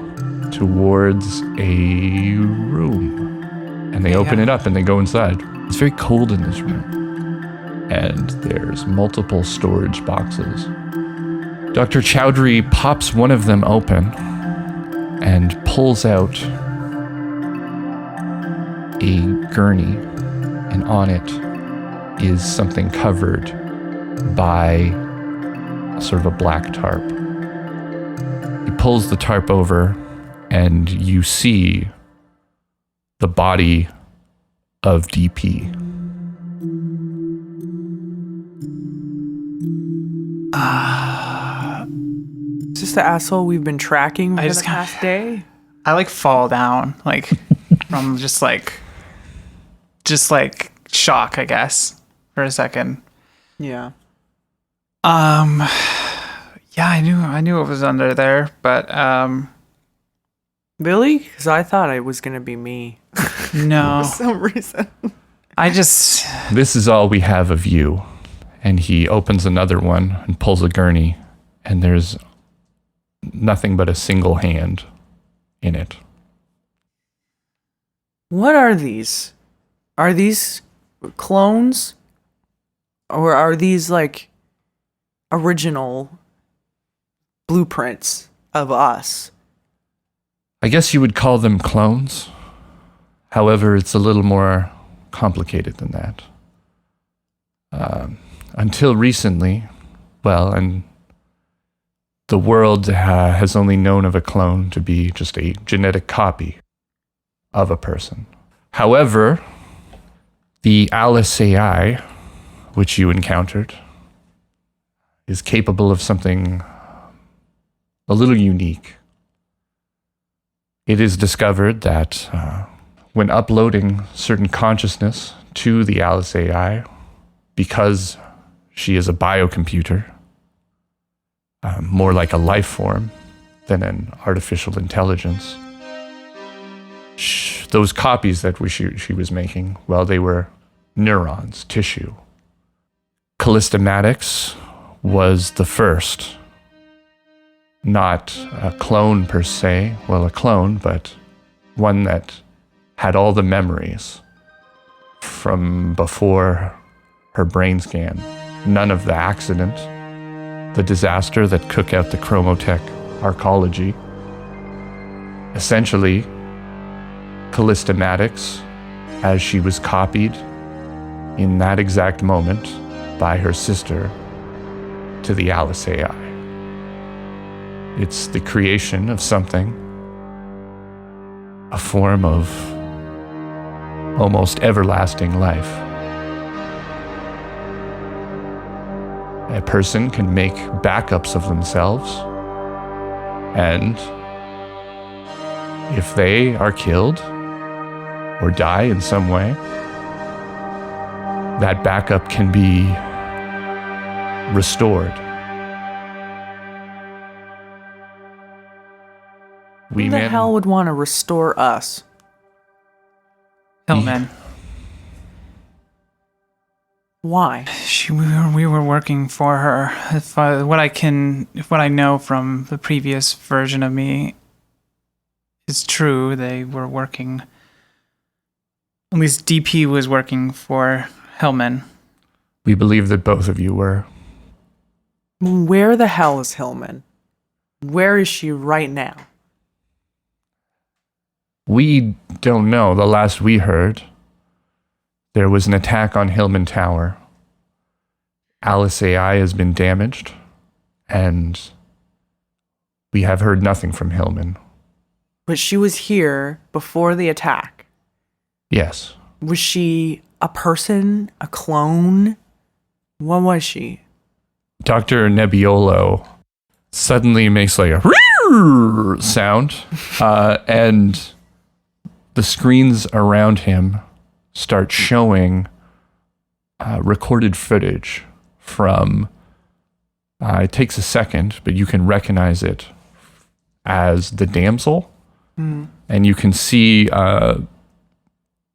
towards a room. And they open it up and they go inside. It's very cold in this room. And there's multiple storage boxes. Dr. Chowdhury pops one of them open and pulls out a gurney, and on it is something covered by sort of a black tarp. He pulls the tarp over, and you see the body of DP. Is this the asshole we've been tracking for the past day? I like fall down, like from just like shock, I guess, for a second. Yeah. Yeah, I knew it was under there, but Really? Because I thought it was gonna be me no. for some reason. I just This is all we have of you. And he opens another one and pulls a gurney, and there's nothing but a single hand in it. What are these? Are these clones? Or are these like original blueprints of us? I guess you would call them clones. However, it's a little more complicated than that. Until recently, and the world has only known of a clone to be just a genetic copy of a person. However, the Alice AI, which you encountered, is capable of something a little unique. It is discovered that when uploading certain consciousness to the Alice AI, because she is a biocomputer, more like a life form than an artificial intelligence, those copies that she was making, they were neurons, tissue. Callistomatics was the first, not a clone per se, a clone, but one that had all the memories from before her brain scan. None of the accident, the disaster that took out the chromotech arcology. Essentially, Callistomatics, as she was copied in that exact moment by her sister to the Alice AI. It's the creation of something, a form of almost everlasting life. A person can make backups of themselves, and if they are killed or die in some way, that backup can be restored. Who the hell would want to restore us? Hillman. Why? We were working for her. If what I know from the previous version of me is true, they were working. At least DP was working for Hillman. We believe that both of you were. Where the hell is Hillman? Where is she right now? We don't know. The last we heard, there was an attack on Hillman Tower. Alice AI has been damaged, and we have heard nothing from Hillman. But she was here before the attack. Yes. Was she a person? A clone? What was she? Dr. Nebiolo suddenly makes like a sound, and the screens around him start showing recorded footage from, it takes a second, but you can recognize it as the damsel. Mm. And you can see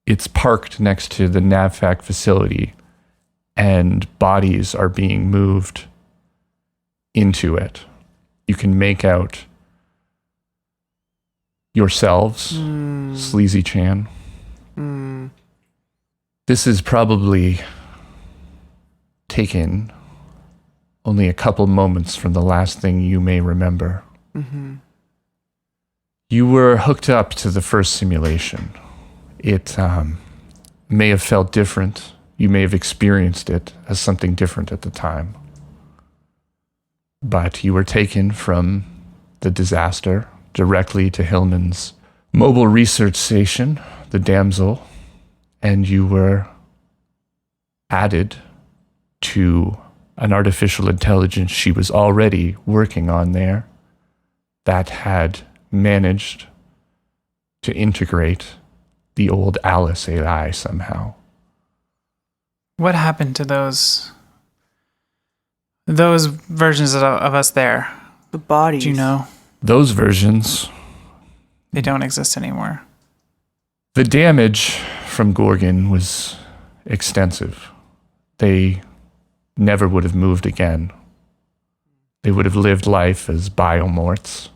it's parked next to the NAVFAC facility, and bodies are being moved into it. You can make out yourselves, Sleazy Chan. This is probably taken only a couple moments from the last thing you may remember. Mm-hmm. You were hooked up to the first simulation. It may have felt different. You may have experienced it as something different at the time. But you were taken from the disaster directly to Hillman's mobile research station, the Damsel, and you were added to an artificial intelligence she was already working on there that had managed to integrate the old Alice AI somehow. What happened to those versions of us there? The bodies. Do you know? Those versions, they don't exist anymore. The damage from Gorgon was extensive. They never would have moved again. They would have lived life as biomorts.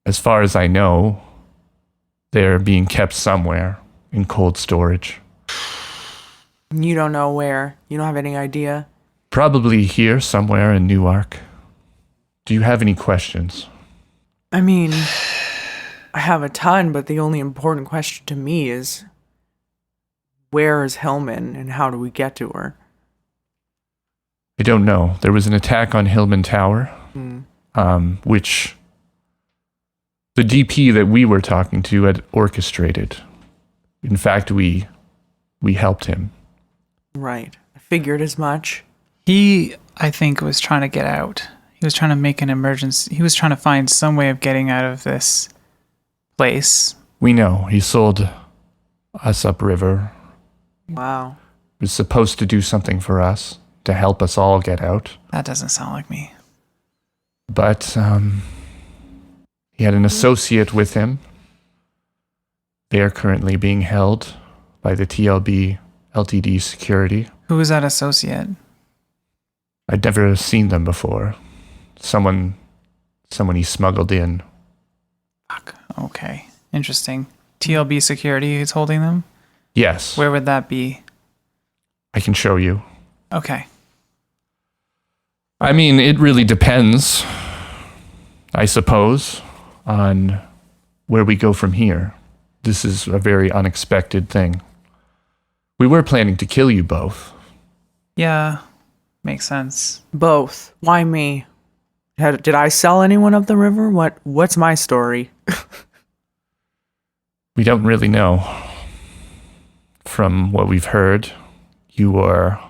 As far as I know, they're being kept somewhere in cold storage. You don't know where? You don't have any idea? Probably here somewhere in Newark. Do you have any questions? I mean, I have a ton, but the only important question to me is, where is Hillman and how do we get to her? I don't know. There was an attack on Hillman Tower, which the DP that we were talking to had orchestrated. In fact, we helped him. Right. I figured as much. He, I think, was trying to get out. He was trying to make an emergency. He was trying to find some way of getting out of this place. We know. He sold us upriver. Wow. He was supposed to do something for us, to help us all get out. That doesn't sound like me. But he had an associate with him. They are currently being held by the TLB LTD security. Who was that associate? I'd never seen them before. Someone he smuggled in. Fuck. Okay. Interesting. TLB security is holding them? Yes. Where would that be? I can show you. Okay. I mean, it really depends, I suppose, on where we go from here. This is a very unexpected thing. We were planning to kill you both. Yeah. Makes sense. Both. Why me? Did I sell anyone up the river? What's my story? We don't really know. From what we've heard, you are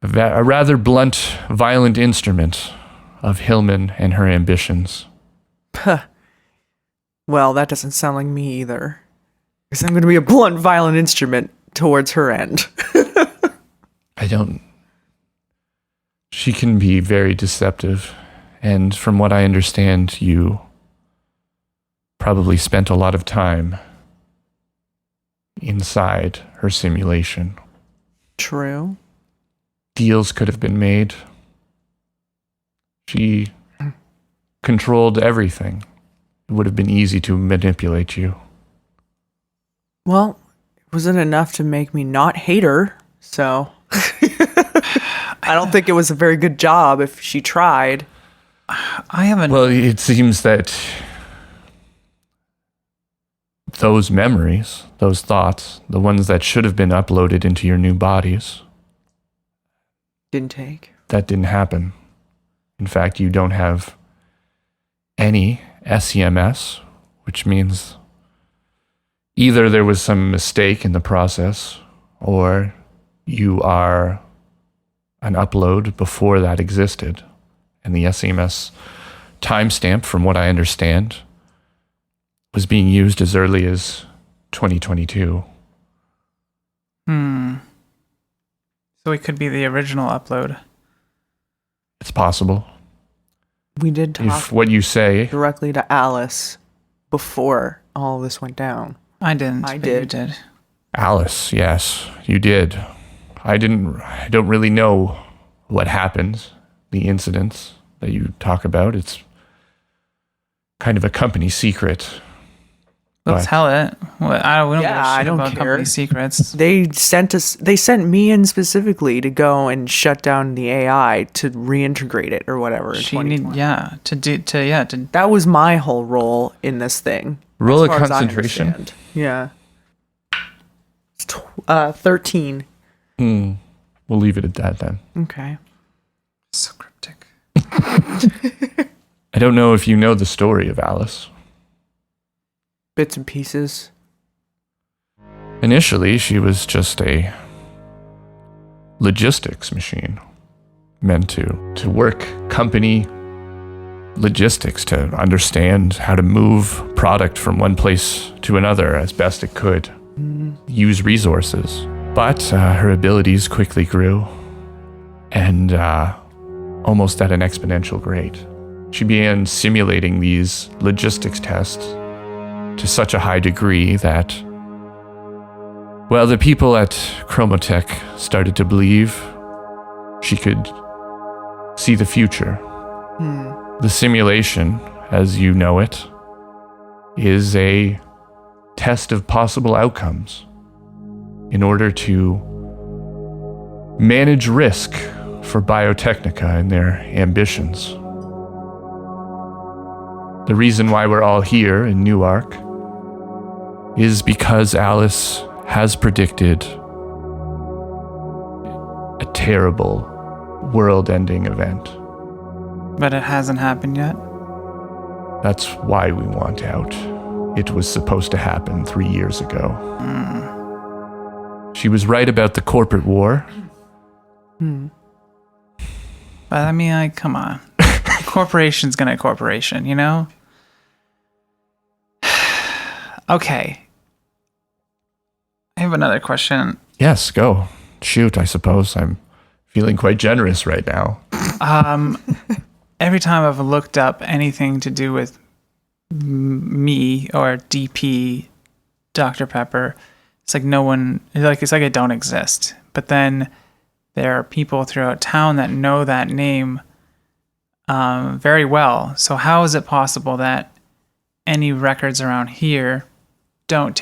a rather blunt, violent instrument of Hillman and her ambitions. Puh. Well, that doesn't sound like me either. Because I'm going to be a blunt, violent instrument towards her end. She can be very deceptive. And from what I understand, you probably spent a lot of time inside her simulation. True. Deals could have been made. She controlled everything. It would have been easy to manipulate you. Well, it wasn't enough to make me not hate her, so I don't think it was a very good job if she tried. I haven't... Well, it seems that those memories, those thoughts, the ones that should have been uploaded into your new bodies, Didn't take. that didn't happen. In fact, you don't have any SCMS, which means either there was some mistake in the process or you are an upload before that existed. And the SCMS timestamp, from what I understand, was being used as early as 2022. So it could be the original upload. It's possible. We did talk If what you say, directly to Alice before all this went down. I didn't. I but you did. did. Alice, yes, you did. I don't really know what happened, the incidents that you talk about. It's kind of a company secret. We'll But- tell it. Well, we don't give Yeah, a shit I don't about care. company secrets. They sent me in specifically to go and shut down the AI to reintegrate it or whatever. in She need, 2020. to That was my whole role in this thing. Roll as a far as I concentration. understand. Yeah. It's 13. We'll leave it at that then. Okay. so cryptic. I don't know if you know the story of Alice. Bits and pieces. Initially, she was just a logistics machine meant to work company logistics, to understand how to move product from one place to another as best it could, use resources. But her abilities quickly grew, and almost at an exponential rate. She began simulating these logistics tests to such a high degree that, well, the people at Chromotech started to believe She could see the future. The simulation, as you know it, is a test of possible outcomes in order to manage risk for Biotechnica and their ambitions. The reason why we're all here in Newark is because Alice has predicted a terrible world-ending event. But it hasn't happened yet. That's why we want out. It was supposed to happen 3 years ago. She was right about the corporate war. But I mean, like, come on. Corporation's gonna corporation, you know? Okay. I have another question. Yes, go. Shoot, I suppose. I'm feeling quite generous right now. Every time I've looked up anything to do with me or DP, Dr. Pepper, it's like no one, it's like I don't exist. But then there are people throughout town that know that name very well. So how is it possible that any records around here don't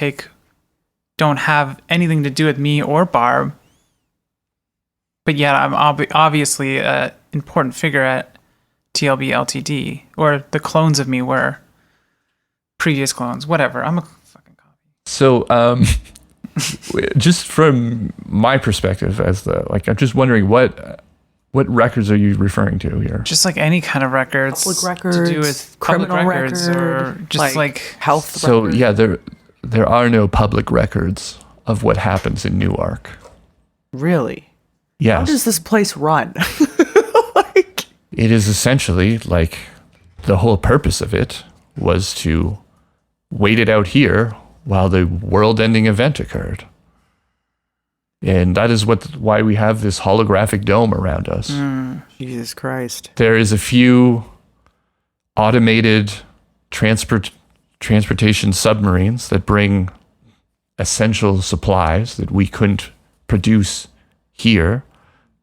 have anything to do with me or Barb? But yet I'm obviously an important figure at TLB Ltd, or the clones of me were previous clones, whatever. I'm a fucking copy. So, just from my perspective, I'm just wondering what records are you referring to here? Just like any kind of records, Public records, to do with public criminal records, or just like health. So records. yeah, there are no public records of what happens in Newark. Really? Yes. How does this place run? It is essentially like the whole purpose of it was to wait it out here while the world-ending event occurred. And that is why we have this holographic dome around us. Jesus Christ. There is a few automated transportation submarines that bring essential supplies that we couldn't produce here.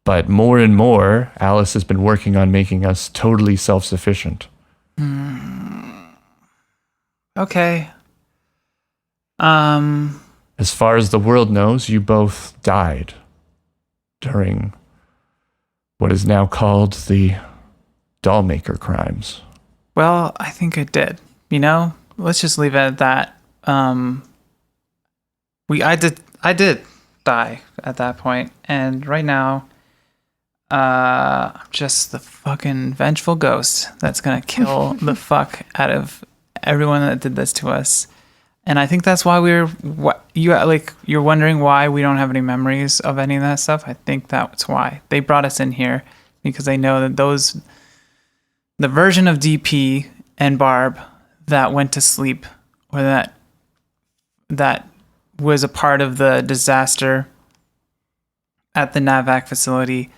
But more and more, Alice has been working on making us totally self-sufficient. okay. As far as the world knows, you both died during what is now called the Dollmaker crimes. Well, I think I did. You know, let's just leave it at that. I did die at that point, and right now, I'm just the fucking vengeful ghost that's gonna kill the fuck out of everyone that did this to us. And I think that's why you're wondering why we don't have any memories of any of that stuff. I think that's why they brought us in here, because they know that the version of DP and Barb that went to sleep, or that was a part of the disaster at the NAVAC facility.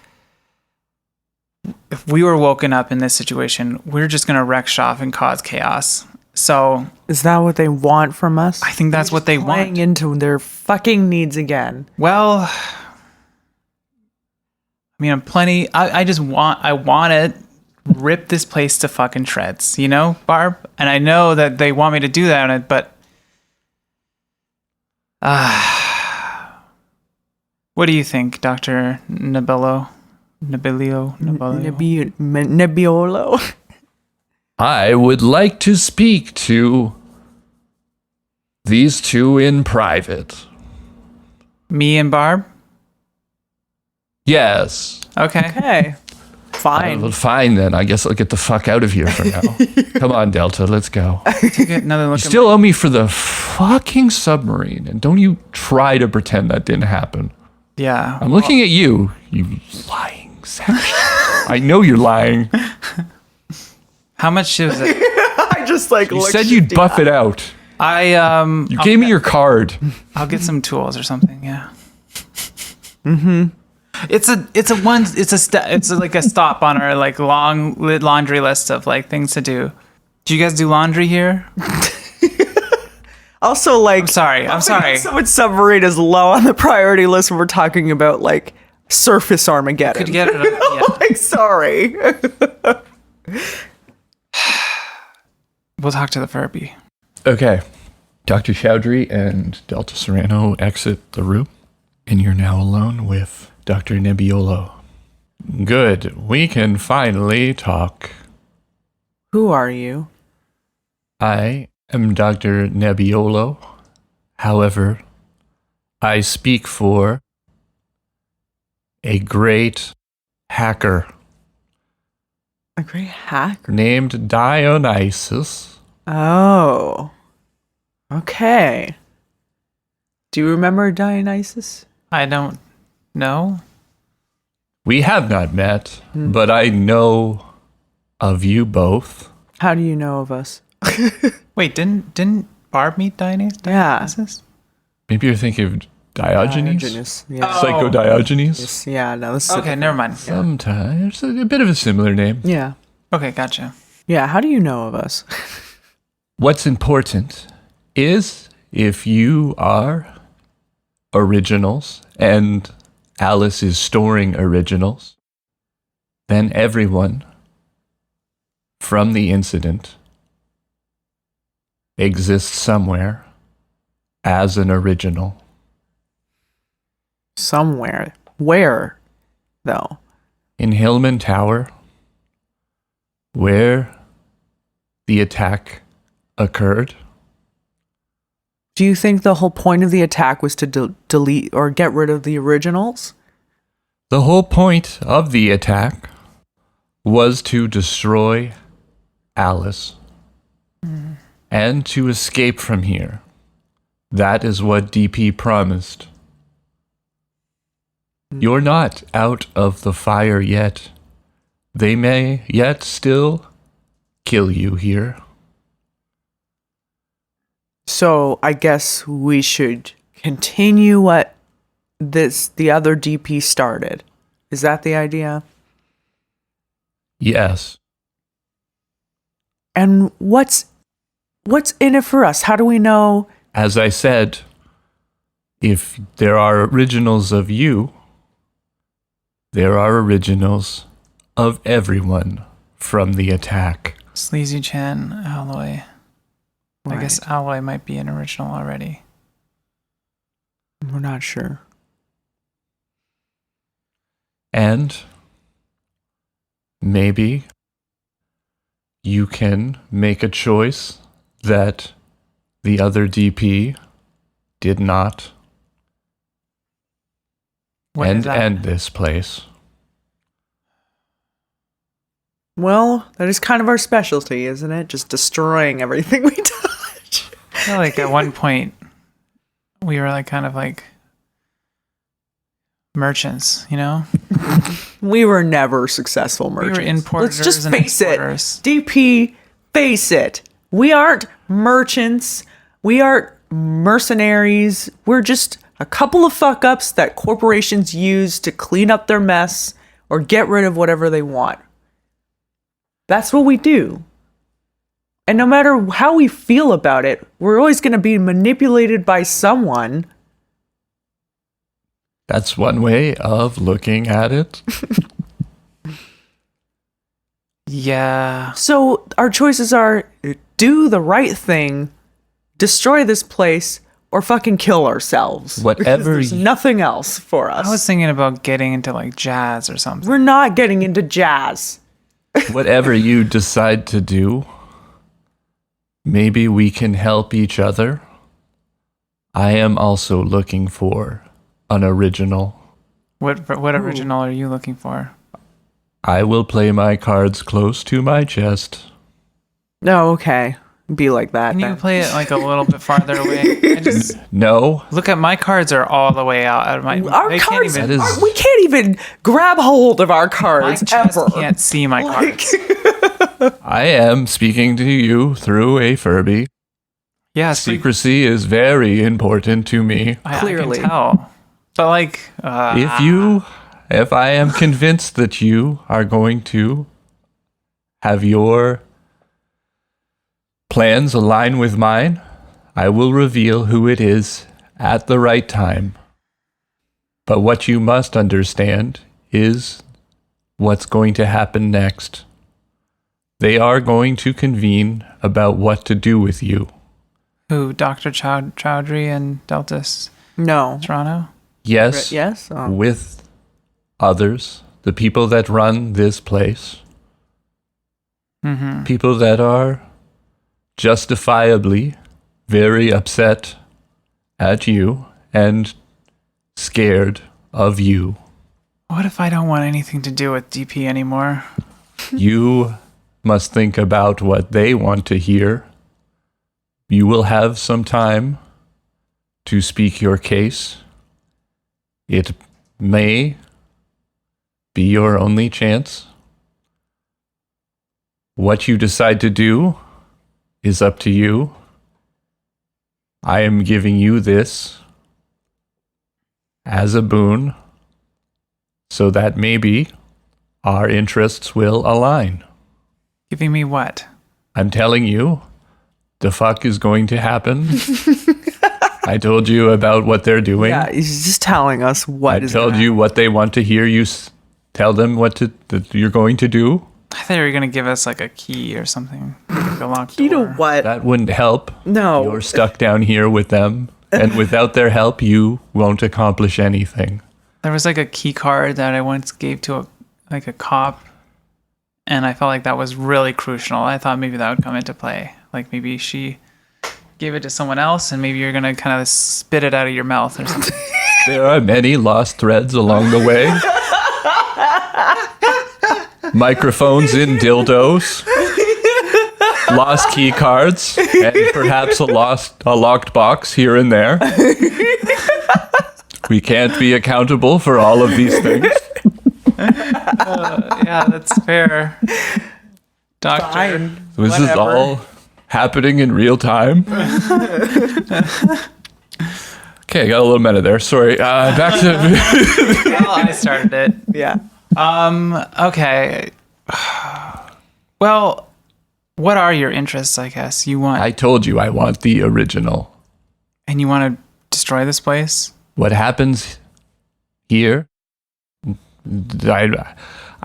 If we were woken up in this situation, we're just going to wreck shop and cause chaos. So is that what they want from us? I think that's what they want. Playing into their fucking needs again. Well, I mean, I want to rip this place to fucking shreds, you know, Barb? And I know that they want me to do that, but what do you think, Dr. Nebiolo? Nebiolo. I would like to speak to these two in private. Me and Barb? Yes. Okay. Fine. Well, fine then. I guess I'll get the fuck out of here for now. Come on, Delta. Let's go. Take another look. You still owe me for the fucking submarine, and don't you try to pretend that didn't happen. Yeah. I'm looking at you, you lying section. I know you're lying. How much is it? I just like You said you'd buff it out. You gave me your card. I'll get some tools or something. Yeah. Mm-hmm. It's like a stop on our like long laundry list of like things to do. Do you guys do laundry here? Also, like, I'm sorry. Someone's submarine is low on the priority list when we're talking about like surface Armageddon. Could get it. Yeah. Like, sorry. We'll talk to the Furby. Okay. Dr. Chowdhury and Delta Serrano exit the room, and you're now alone with Dr. Nebiolo. Good. We can finally talk. Who are you? I am Dr. Nebiolo. However, I speak for a great hacker A great hacker. named Dionysus. Oh. Okay. Do you remember Dionysus? I don't know. We have not met, but I know of you both. How do you know of us? Wait, didn't Barb meet Dionysus? Yeah. Maybe you're thinking of Diogenes? Diogenes. Yeah. Psychodiogenes? Yes, yeah, no, this is Okay, never mind. Sometimes. A bit of a similar name. Yeah. Okay, gotcha. Yeah, how do you know of us? What's important is if you are originals and Alice is storing originals, then everyone from the incident exists somewhere as an original. Somewhere. Where, though? In Hillman Tower, where the attack occurred. Do you think the whole point of the attack was to delete or get rid of the originals? The whole point of the attack was to destroy Alice and to escape from here. That is what DP promised. You're not out of the fire yet. They may yet still kill you here. So I guess we should continue what the other DP started. Is that the idea? Yes. And what's in it for us? How do we know? As I said, if there are originals of you, there are originals of everyone from the attack. Sleazy Chan, Alloy. I guess Alloy might be an original already. We're not sure. And maybe you can make a choice that the other DP did not and end this place. Well, that is kind of our specialty, isn't it? Just destroying everything we touch. I feel like at one point we were like kind of like merchants, you know? We were never successful merchants. We were importers. Let's just and face exporters. it. DP, face it. We aren't merchants. We aren't mercenaries. We're just a couple of fuck ups that corporations use to clean up their mess or get rid of whatever they want. That's what we do. And no matter how we feel about it, we're always going to be manipulated by someone. That's one way of looking at it. Yeah. So our choices are do the right thing, destroy this place, or fucking kill ourselves. Whatever Because there's nothing else for us. I was thinking about getting into like jazz or something. We're not getting into jazz. Whatever you decide to do, maybe we can help each other. I am also looking for an original. What original are you looking for? I will play my cards close to my chest. No, okay. Be like that. Can you then. play it like a little bit farther away? I just No. look at my cards are all the way out of my. Our they cards, can't even. That is- we can't even grab hold of our My cards chest ever. can't see my cards. I am speaking to you through a Furby. Yeah, Secrecy is very important to me. Clearly. I can tell. But like, If I am convinced that you are going to have your plans align with mine, I will reveal who it is at the right time. But what you must understand is what's going to happen next. They are going to convene about what to do with you. Who, Dr. Chowdhury and Deltas No. Toronto? Yes, Yes? Oh. with others, the people that run this place. Mm-hmm. People that are justifiably very upset at you and scared of you. What if I don't want anything to do with DP anymore? You must think about what they want to hear. You will have some time to speak your case. It may be your only chance. What you decide to do is up to you. I am giving you this as a boon so that maybe our interests will align. Giving me what? I'm telling you, the fuck is going to happen. I told you about what they're doing. Yeah, he's just telling us what I is told gonna you what they want to hear. Tell them what that you're going to do. I thought you were going to give us like a key or something. Like a locked You know door. what? That wouldn't help. No. You're stuck down here with them. And without their help, you won't accomplish anything. There was like a key card that I once gave to a cop, and I felt like that was really crucial. I thought maybe that would come into play. Like maybe she gave it to someone else, and maybe you're gonna kind of spit it out of your mouth or something. There are many lost threads along the way. Microphones in dildos. Lost key cards. And perhaps a locked box here and there. We can't be accountable for all of these things. Yeah, that's fair. Doctor. Fine. This is Whatever. all happening in real time. Okay, got a little meta there. Sorry. Back to... Well, I started it. Yeah. Okay. Well, what are your interests, I guess? You want I told you I want the original. and you want to destroy this place? What happens here,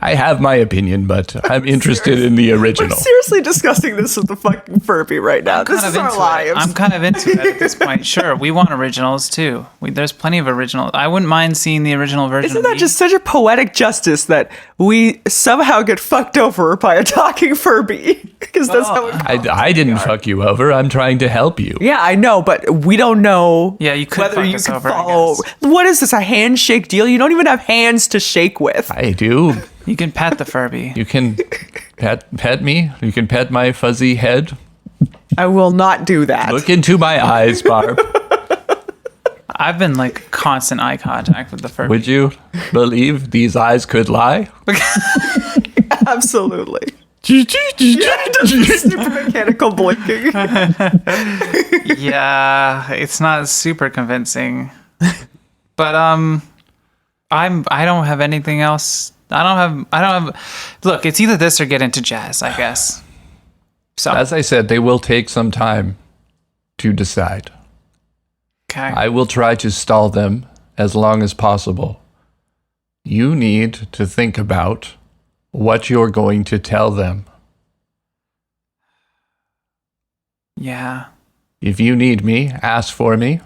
I have my opinion, but I'm interested in the We're original. seriously discussing this with the fucking Furby right now. This is our into lives. it. I'm kind of into it at this point. Sure, we want originals too. There's plenty of original. I wouldn't mind seeing the original version. Isn't of that me. just such a poetic justice that we somehow get fucked over by a talking Furby? Because that's how it I didn't fuck you over. I'm trying to help you. Yeah, I know, but we don't know Yeah, you could whether fuck you us can over, I follow. guess. What is this, a handshake deal? You don't even have hands to shake with. I do. You can pet the Furby. You can pet me. You can pet my fuzzy head. I will not do that. Look into my eyes, Barb. I've been like constant eye contact with the Furby. Would you believe these eyes could lie? Absolutely. Yeah, just super mechanical blinking. Yeah, it's not super convincing. But I don't have anything else. I don't have Look, it's either this or get into jazz, I guess. So As I said, they will take some time to decide. okay. I will try to stall them as long as possible. You need to think about what you're going to tell them. Yeah. If you need me, ask for me.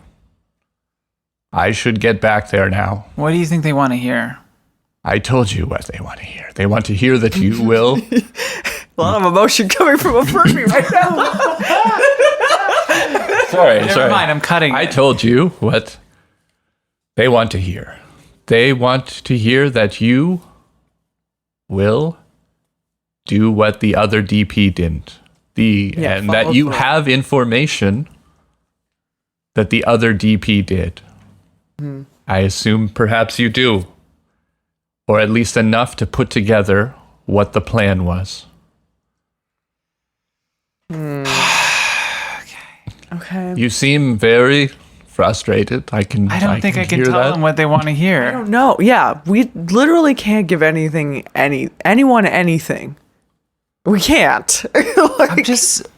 I should get back there now. What do you think they want to hear? I told you what they want to hear. They want to hear that you will. A lot of emotion coming from a Furby right now. Sorry, Never mind, I'm cutting I it. told you what they want to hear. They want to hear that you will do what the other DP didn't. And that follow you through. have information that the other DP did. I assume perhaps you do. Or at least enough to put together what the plan was. Okay. You seem very frustrated. I don't think I can hear tell that. them what they want to hear. No, yeah, we literally can't give anyone anything. We can't. Like,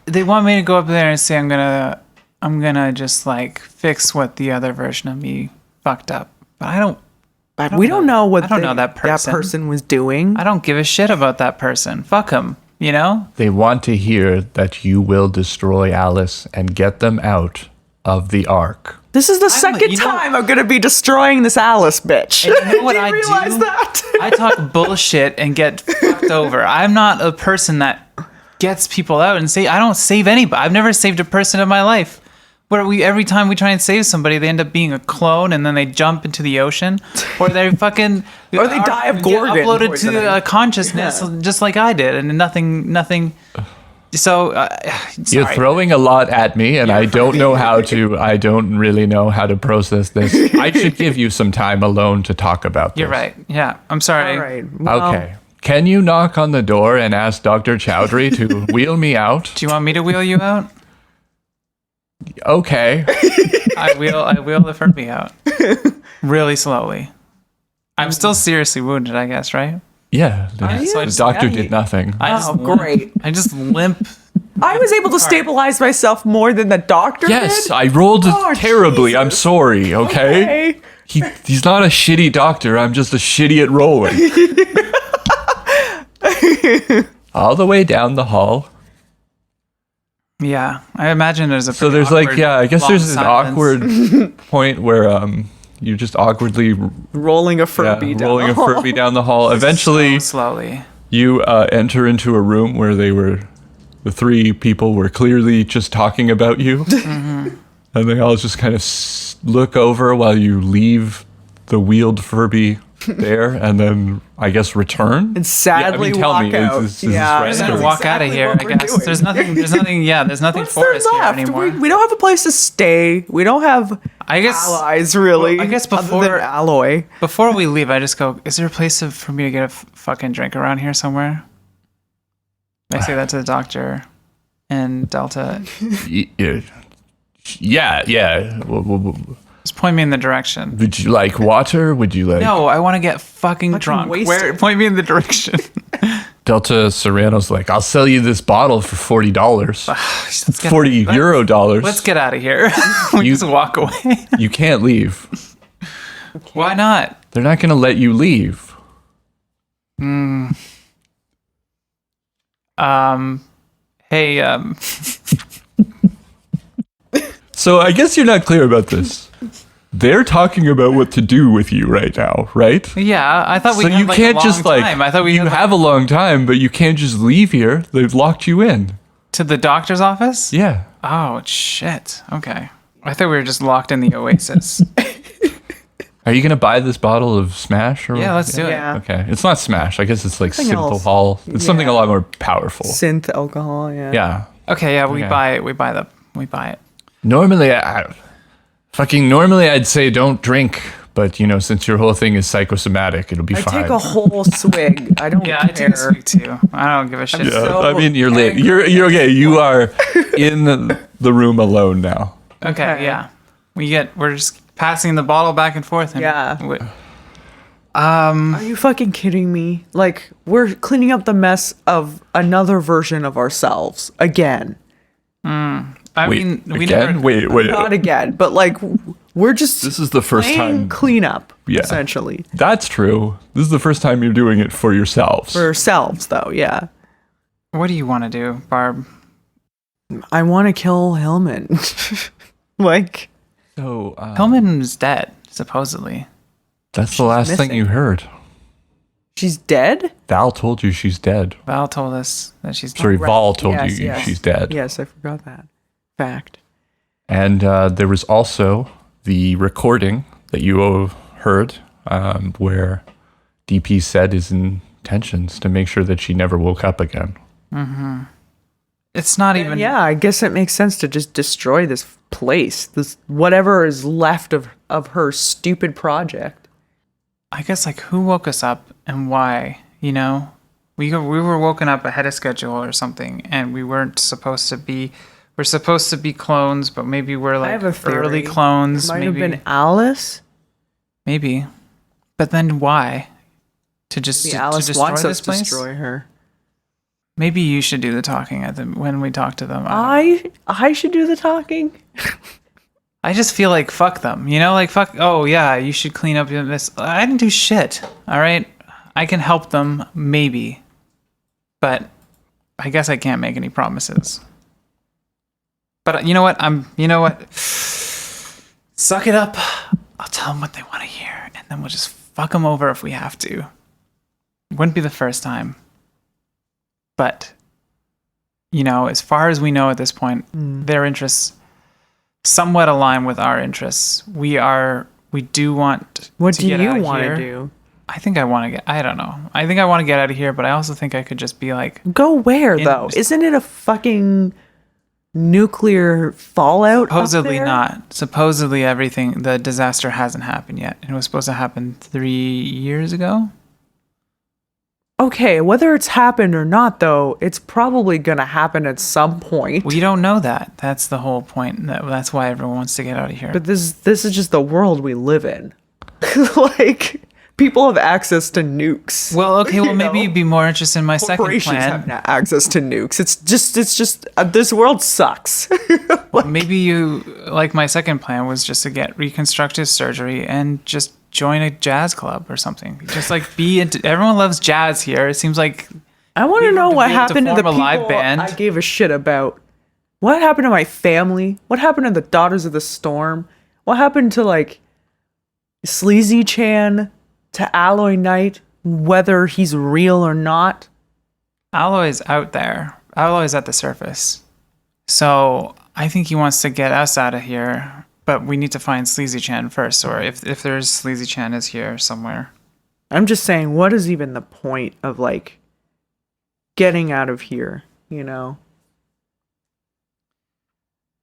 They want me to go up there and say I'm gonna just like fix what the other version of me fucked up. But I don't But we don't know what I don't know that person was doing. I don't give a shit about that person. Fuck him, you know? They want to hear that you will destroy Alice and get them out of the Ark. This is the second time I'm going to be destroying this Alice bitch. And you know what do you I realize do? that? I talk bullshit and get fucked over. I'm not a person that gets people out and I don't save anybody. I've never saved a person in my life. Every time we try and save somebody, they end up being a clone, and then they jump into the ocean, or they fucking, or they die of Gorgon uploaded poisoning. to consciousness, just like I did, and nothing. So you're throwing a lot at me, and I don't know how to. I don't really know how to process this. I should give you some time alone to talk about this. You're right. Yeah, I'm sorry. All right. Well, Okay. Can you knock on the door and ask Dr. Chowdhury to wheel me out? Do you want me to wheel you out? Okay. I wheel the Furby out really slowly. I'm still seriously wounded, I guess, right? Yeah. So The doctor did nothing. great. I just limp. I was able to stabilize myself more than the doctor Yes, did. I rolled terribly. Jesus. I'm sorry, okay? He's not a shitty doctor. I'm just a shitty at rolling. All the way down the hall. Yeah, I imagine there's a. So there's awkward, I guess long there's an silence. awkward point where you're just awkwardly rolling a Furby down rolling the a hall. Furby down the hall. Eventually, So slowly. you enter into a room where the three people were clearly just talking about you. Mm-hmm. And they all just kind of look over while you leave the wheeled Furby there, and then I guess return. And sadly tell walk me, out. is this yeah, right? I'm That's gonna that's walk out of exactly here. what I we're guess doing. there's nothing. Yeah, there's nothing What's for there us here left? anymore. We don't have a place to stay. We don't have I guess allies, really. I guess other before- than Alloy. before we leave, I just go. Is there a place for me to get a fucking drink around here somewhere? I say that to the doctor and Delta. Yeah. Just point me in the direction. Would you like water? Would you like... No, I want to get fucking drunk. wasted. Point me in the direction. Delta Serrano's like, I'll sell you this bottle for $40. Let's get- €40 dollars. Let's get out of here. We You- just walk away. You can't leave. Why not? They're not going to let you leave. Hey, So I guess you're not clear about this. They're talking about what to do with you right now, right? yeah, I thought we So had you like can't a long just like time. I thought we you had, have a long time, but you can't just leave here. They've locked you in. to the doctor's office. Yeah. Oh shit. Okay. I thought we were just locked in the Oasis. Are you gonna buy this bottle of Smash? Or Yeah, let's do it. Yeah. Okay, it's not Smash. I guess it's like Something else. Synthahol. It's something a lot more powerful. Synth alcohol, yeah. Yeah. Okay, yeah, we Okay. buy it. We buy it. Normally, I'd say don't drink, but you know, since your whole thing is psychosomatic, it'll be I fine. take a whole swig. I don't Yeah, I care. take a swig too. I don't give a shit. Yeah, so I mean, you're late. You're okay. You are in the room alone now. Okay, yeah. We're just passing the bottle back and forth. And Yeah. we- Are you fucking kidding me? Like, we're cleaning up the mess of another version of ourselves again. I mean, we again? never. Wait. Not again, but like, we're just This is the first playing time. cleanup, Yeah. essentially. That's true. This is the first time you're doing it for yourselves. For ourselves, though, yeah. What do you want to do, Barb? I want to kill Hillman. Like, So Hillman's dead, supposedly. that's the last thing missing. you heard. she's dead? Val told you she's dead. Val told us that she's dead. Sorry, Val told Yes, you yes. she's dead. Yes, I forgot that fact. And there was also the recording that you heard where DP said his intentions to make sure that she never woke up again. It's not even. Yeah, I guess it makes sense to just destroy this place. This whatever is left of her stupid project. I guess like who woke us up and why? You know, we were woken up ahead of schedule or something, and we weren't supposed to be. We're supposed to be clones, but maybe we're I like have a theory. early clones. It might Maybe, have been Alice. maybe. But then why? To just The to Alice destroy wants this us to place? destroy her. Maybe you should do the talking when we talk to them. I should do the talking. I just feel like fuck them, you know, like fuck. Oh yeah, you should clean up this. I didn't do shit. All right, I can help them maybe, but I guess I can't make any promises. But you know what? Suck it up. I'll tell them what they want to hear, and then we'll just fuck them over if we have to. Wouldn't be the first time. But, you know, as far as we know at this point, their interests somewhat align with our interests. We do want What to do get you out of want here. to do? I think I want to get, I don't know. I think I want to get out of here, but I also think I could just be like, Go where, though? Isn't it a fucking nuclear fallout? supposedly up there? not. Supposedly everything, the disaster hasn't happened yet. It was supposed to happen 3 years ago. Okay, whether it's happened or not, though, it's probably gonna happen at some point. We don't know that. That's the whole point. That's why everyone wants to get out of here. But this is just the world we live in. Like, people have access to nukes. Well, okay, well, You maybe know? you'd be more interested in my second Corporations plan. have access to nukes. It's just this world sucks. Maybe you, like my second plan was just to get reconstructive surgery and just join a jazz club or something. Just like be into, everyone loves jazz here. It seems like I want to know to what be able to happened to the form a live people band. I gave a shit about. What happened to my family? What happened to the Daughters of the Storm? What happened to like Sleazy Chan, to Alloy Knight, whether he's real or not? Alloy's out there. Alloy's at the surface. So I think he wants to get us out of here, but we need to find Sleazy Chan first, or if there's Sleazy Chan is here somewhere. I'm just saying, what is even the point of like getting out of here, you know?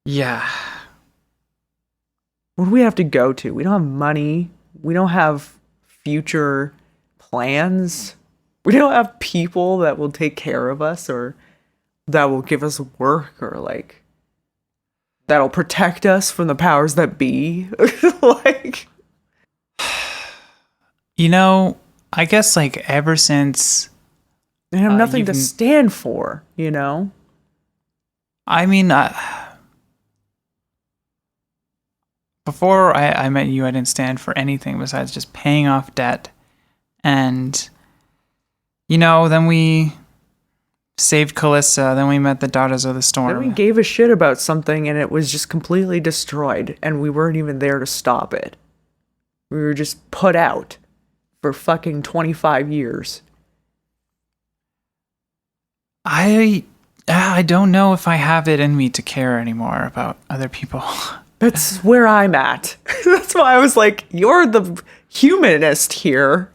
Yeah. What do we have to go to? We don't have money. We don't have future plans. We don't have people that will take care of us or that will give us work or like that'll protect us from the powers that be. Like, You know, I guess like ever since, they have nothing to you've- stand for, you know? I mean, before I met you, I didn't stand for anything besides just paying off debt. And, you know, then we saved Callista, then we met the Daughters of the Storm. Then we gave a shit about something and it was just completely destroyed and we weren't even there to stop it. We were just put out for fucking 25 years. I don't know if I have it in me to care anymore about other people. That's where I'm at. That's why I was like, you're the humanist here.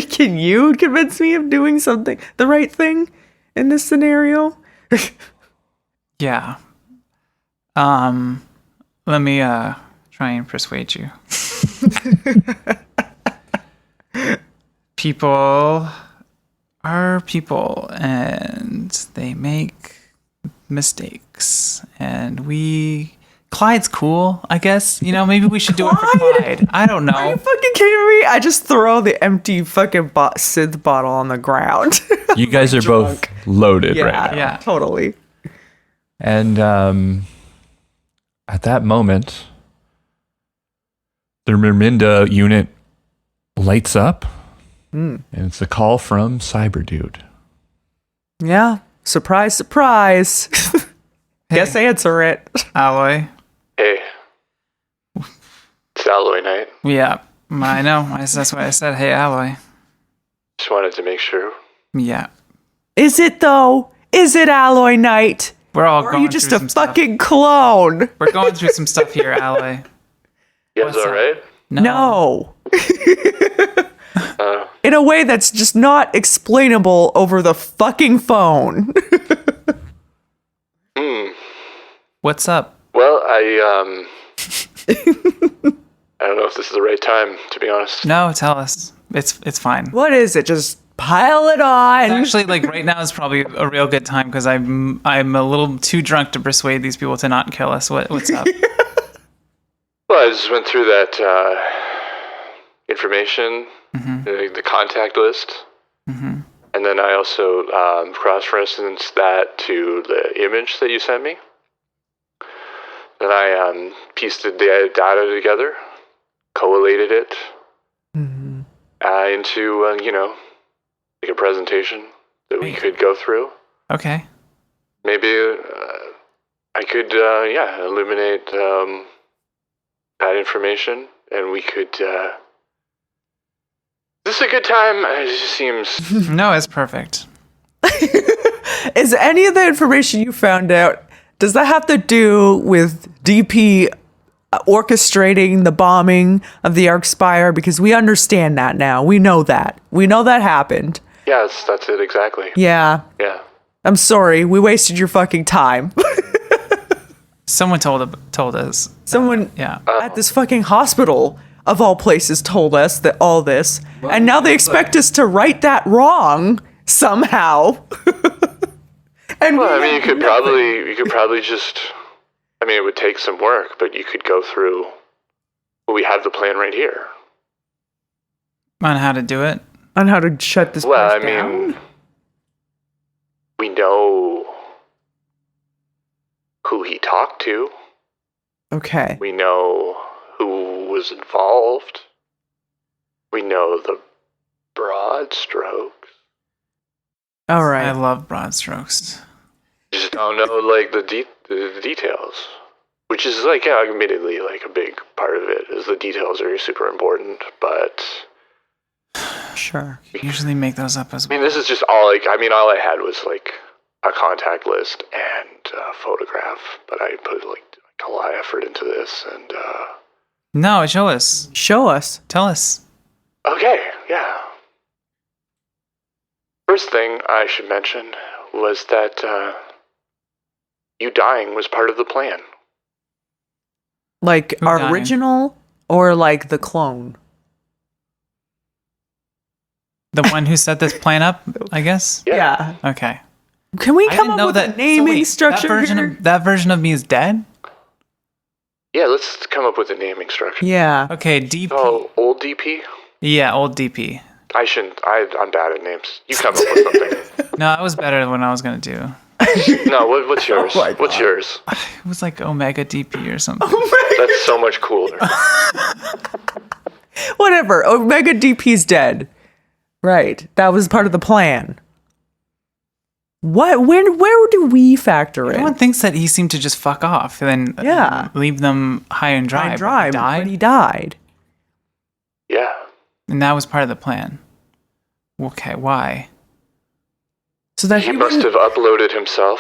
Can you convince me of doing something, the right thing in this scenario? Yeah. Let me try and persuade you. People are people and they make mistakes, and Clyde's cool, I guess. You know, maybe we should do it for Clyde. I don't know. Are you fucking kidding me? I just throw the empty fucking synth bottle on the ground. You guys are both loaded right now. Yeah. Totally. And at that moment, the Merminda unit lights up. And it's a call from Cyberdude. Yeah. Surprise, surprise. Guess answer it. Alloy. Hey. It's Alloy Night. Yeah, I know. That's why I said, hey, Alloy. Just wanted to make sure. Yeah. Is it though? Is it Alloy Knight? We're all Or are going you just through a some stuff. fucking clone? We're going through some stuff here, Alloy. You guys What's up? alright? No. In a way that's just not explainable over the fucking phone. What's up? Well, I don't know if this is the right time, to be honest. No, tell us. It's fine. What is it? Just pile it on. Actually, like right now is probably a real good time because I'm a little too drunk to persuade these people to not kill us. What's up? Well, I just went through that information, the contact list, and then I also cross-referenced that to the image that you sent me. Then I pieced the data together, collated it into, like a presentation that we could go through. Okay. Maybe I could, illuminate that information, and we could. Is this a good time? It just seems. No, it's perfect. Is any of the information you found out, does that have to do with DP orchestrating the bombing of the Arc Spire? Because we understand that now. We know that. We know that happened. Yes, that's it exactly. Yeah. Yeah. I'm sorry. We wasted your fucking time. Someone told us. Someone Yeah. at this fucking hospital, of all places, told us that all this. And now they expect us to right that wrong somehow. And Well, I mean, you could probably just. I mean, it would take some work, but you could go through. Well, we have the plan right here. On how to do it. on how to shut this Well, place I down? mean, we know who he talked to. Okay. We know who was involved. We know the broad strokes. All I right. love broad strokes. Just don't know, like, the details. Which is, like, yeah, admittedly, like, a big part of it is the details are super important, but... Sure. Usually make those up as I well. mean, this is just all, like, all I had was, like, a contact list and a photograph, but I put, like a lot of effort into this, and, No, show us. Show us. Tell us. Okay, yeah. First thing I should mention was that, you dying was part of the plan. Like Who our dying? original or like the clone? The one who set this plan up, I guess? Yeah. Okay. Can we I come didn't up know with that a naming wait, structure here? That version of me is dead? Yeah, let's come up with a naming structure. Yeah. Okay, DP. Oh, old DP? Yeah, old DP. I'm bad at names. You come up with something. No, I was better than what I was going to do. No, what's yours? my What's God. yours? It was like Omega DP or something. That's so much cooler. Whatever. Omega DP's dead. Right. That was part of the plan. What? Where do we factor in? Everyone thinks that he seemed to just fuck off and then Yeah. leave them high and dry. I but drive, he died, but he died. Yeah. and that was part of the plan. Okay, why? So that He must have uploaded himself,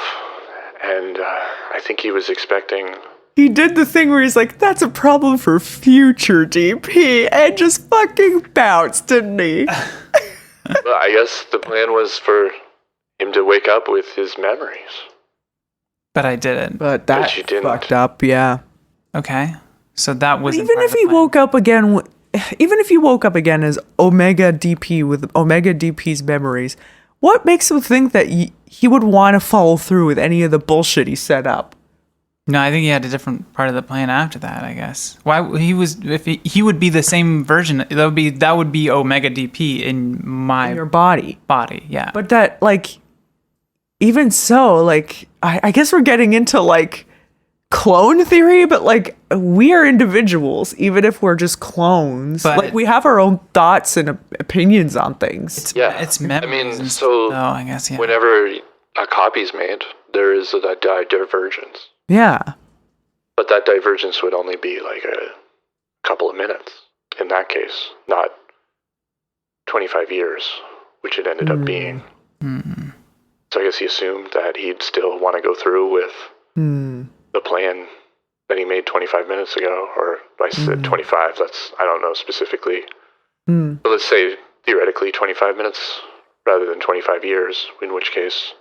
and I think he was expecting... he did the thing where he's like, "That's a problem for future DP," and just fucking bounced, didn't he? Well, I guess the plan was for him to wake up with his memories. But I didn't. But that But you didn't. fucked up. Yeah. Okay, so that was Even if he woke up again, even if he woke up again as Omega DP with Omega DP's memories, what makes him think that he would want to follow through with any of the bullshit he set up? No, I think he had a different part of the plan after that. I guess why he was if he would be the same version. That would be Omega DP in my In your body. body. Yeah, But that, like, even so, like, I guess we're getting into, like, clone theory, but, like, we are individuals, even if we're just clones. But- like, we have our own thoughts and opinions on things. Yeah. it's memories. and so stuff, though, I guess yeah. whenever a copy's made, there is a divergence. Yeah. But that divergence would only be like a couple of minutes in that case, not 25 years, which it ended up being. So I guess he assumed that he'd still want to go through with the plan that he made 25 minutes ago, or I said 25, that's, I don't know specifically. But let's say theoretically 25 minutes rather than 25 years, in which case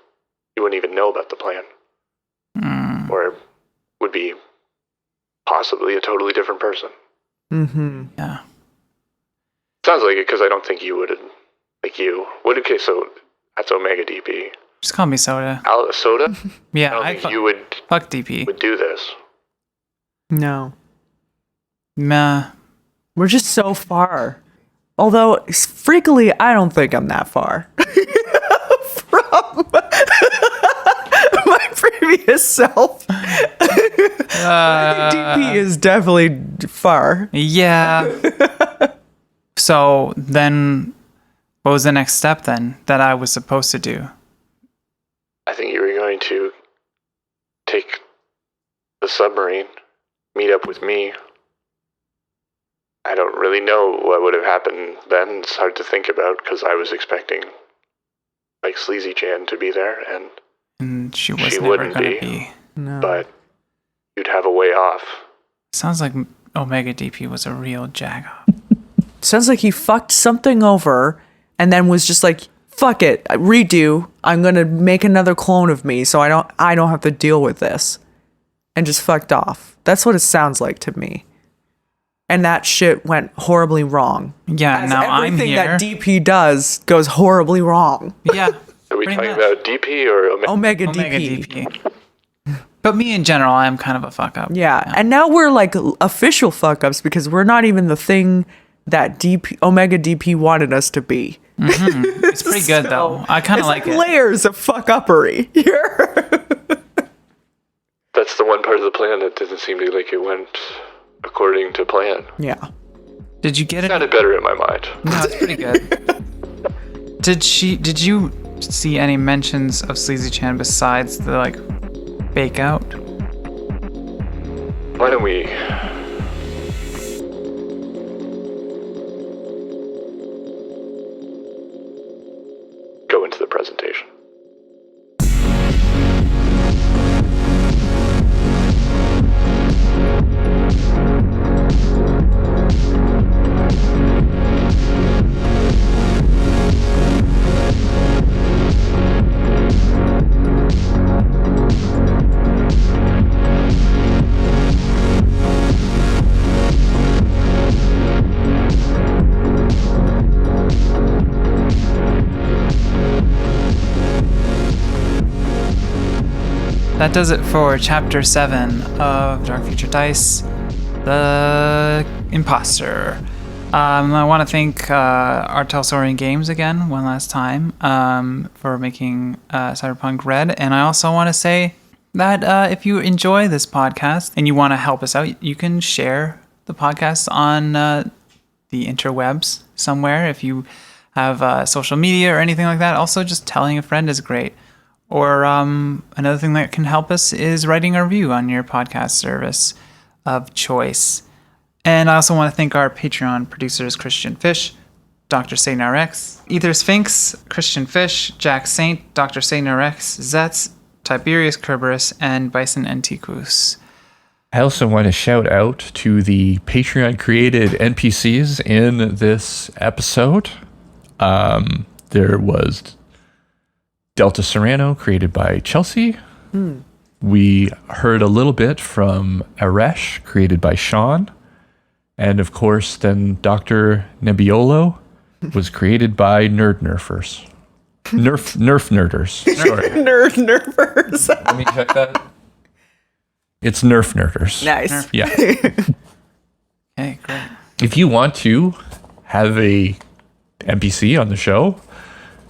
you wouldn't even know about the plan. Or would be possibly a totally different person. Mm-hmm. Yeah. Sounds like it, because I don't think you would, like you. What? Okay, so that's Omega DP. Just call me Soda. Soda? Yeah, I don't I think fuck, you would fuck DP. do this. No. Meh. We're just so far. Although, freakily, I don't think I'm that far from my previous previous self. DP is definitely far. Yeah. So then, what was the next step then that I was supposed to do? I think you were going to take the submarine, meet up with me. I don't really know what would have happened then. It's hard to think about because I was expecting like Sleazy Jan to be there, And she was she never wouldn't going to be. be. No. But you'd have a way off. Sounds like Omega DP was a real jagoff. Sounds like he fucked something over and then was just like, fuck it, redo. I'm gonna make another clone of me so I don't have to deal with this. And just fucked off. That's what it sounds like to me. And that shit went horribly wrong. Yeah, As now I'm everything here. that DP does goes horribly wrong. Yeah. Are we pretty talking much. about DP or Omega Omega DP. DP. But me in general, I'm kind of a fuck up. Yeah. And now we're like official fuck ups because we're not even the thing that Omega DP wanted us to be. It's pretty good though. I kind of like it. Layers of fuck uppery here. That's the one part of the plan that didn't seem to like it went according to plan. Yeah. Did you get it? Sounded better in my mind. No, it's pretty good. Did you see any mentions of Sleazy Chan besides the like fake out? Why don't we go into the presentation? That does it for Chapter 7 of Dark Future Dice, The Imposter. I want to thank R.Talsorian Games again, one last time, for making Cyberpunk Red. And I also want to say that if you enjoy this podcast and you want to help us out, you can share the podcast on the interwebs somewhere. If you have social media or anything like that, also just telling a friend is great. Or another thing that can help us is writing a review on your podcast service of choice. And I also want to thank our Patreon producers, Christian Fish, Dr. Satan RX, Ether Sphinx, Christian Fish, Jack Saint, Dr. Satan RX, Zetz, Tiberius Kerberos, and Bison Antiquus. I also want to shout out to the Patreon created NPCs in this episode. There was Delta Serrano, created by Chelsea. We heard a little bit from Aresh, created by Sean. And of course, then Dr. Nebiolo was created by Nerd Nerfers. Nerf Nerders. Sorry. Nerd nerfers. Let me check that. It's Nerf Nerders. Nice. Yeah. Okay, great. If you want to have a NPC on the show,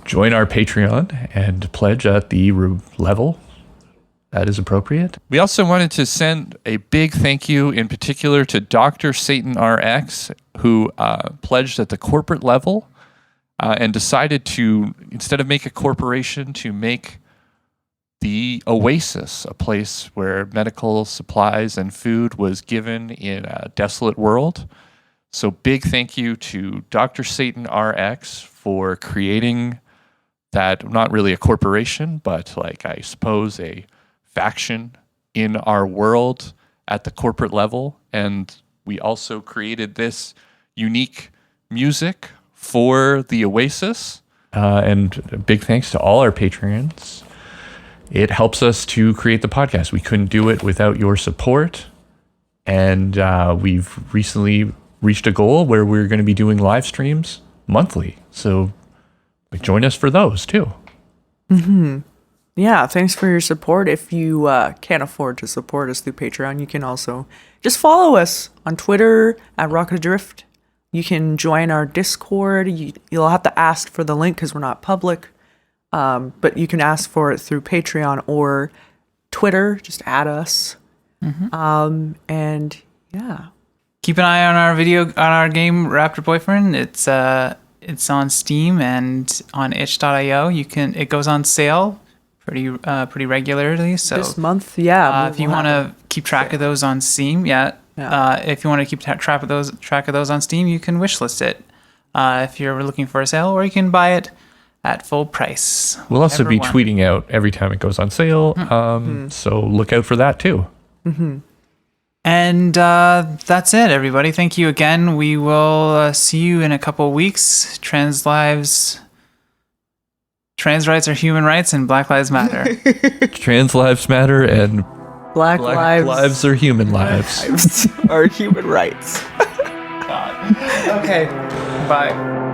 join our Patreon and pledge at the level that is appropriate. We also wanted to send a big thank you in particular to Dr. Satan RX, who pledged at the corporate level and decided to, instead of make a corporation, to make the Oasis a place where medical supplies and food was given in a desolate world. So big thank you to Dr. Satan RX for creating that, not really a corporation, but like I suppose a faction in our world at the corporate level. And we also created this unique music for the Oasis. And big thanks to all our Patreons. It helps us to create the podcast. We couldn't do it without your support. And we've recently reached a goal where we're going to be doing live streams monthly. So join us for those too. Yeah, thanks for your support. If you can't afford to support us through Patreon, you can also just follow us on Twitter at Adrift. You can join our Discord. You'll have to ask for the link because we're not public. But you can ask for it through Patreon or Twitter, just add us. And yeah. Keep an eye on our game Raptor Boyfriend. It's on Steam and on itch.io. It goes on sale pretty regularly. So this month, yeah. If you want to keep track of those on Steam, if you want to keep track of those on Steam, you can wishlist it. If you're looking for a sale, or you can buy it at full price. We'll also be tweeting out every time it goes on sale. So look out for that too. And that's it, everybody. Thank you again. We will see you in a couple of weeks. Trans rights are human rights, and Black Lives Matter. Trans lives matter, and Black lives are human lives. Are human rights. God. Okay. Bye.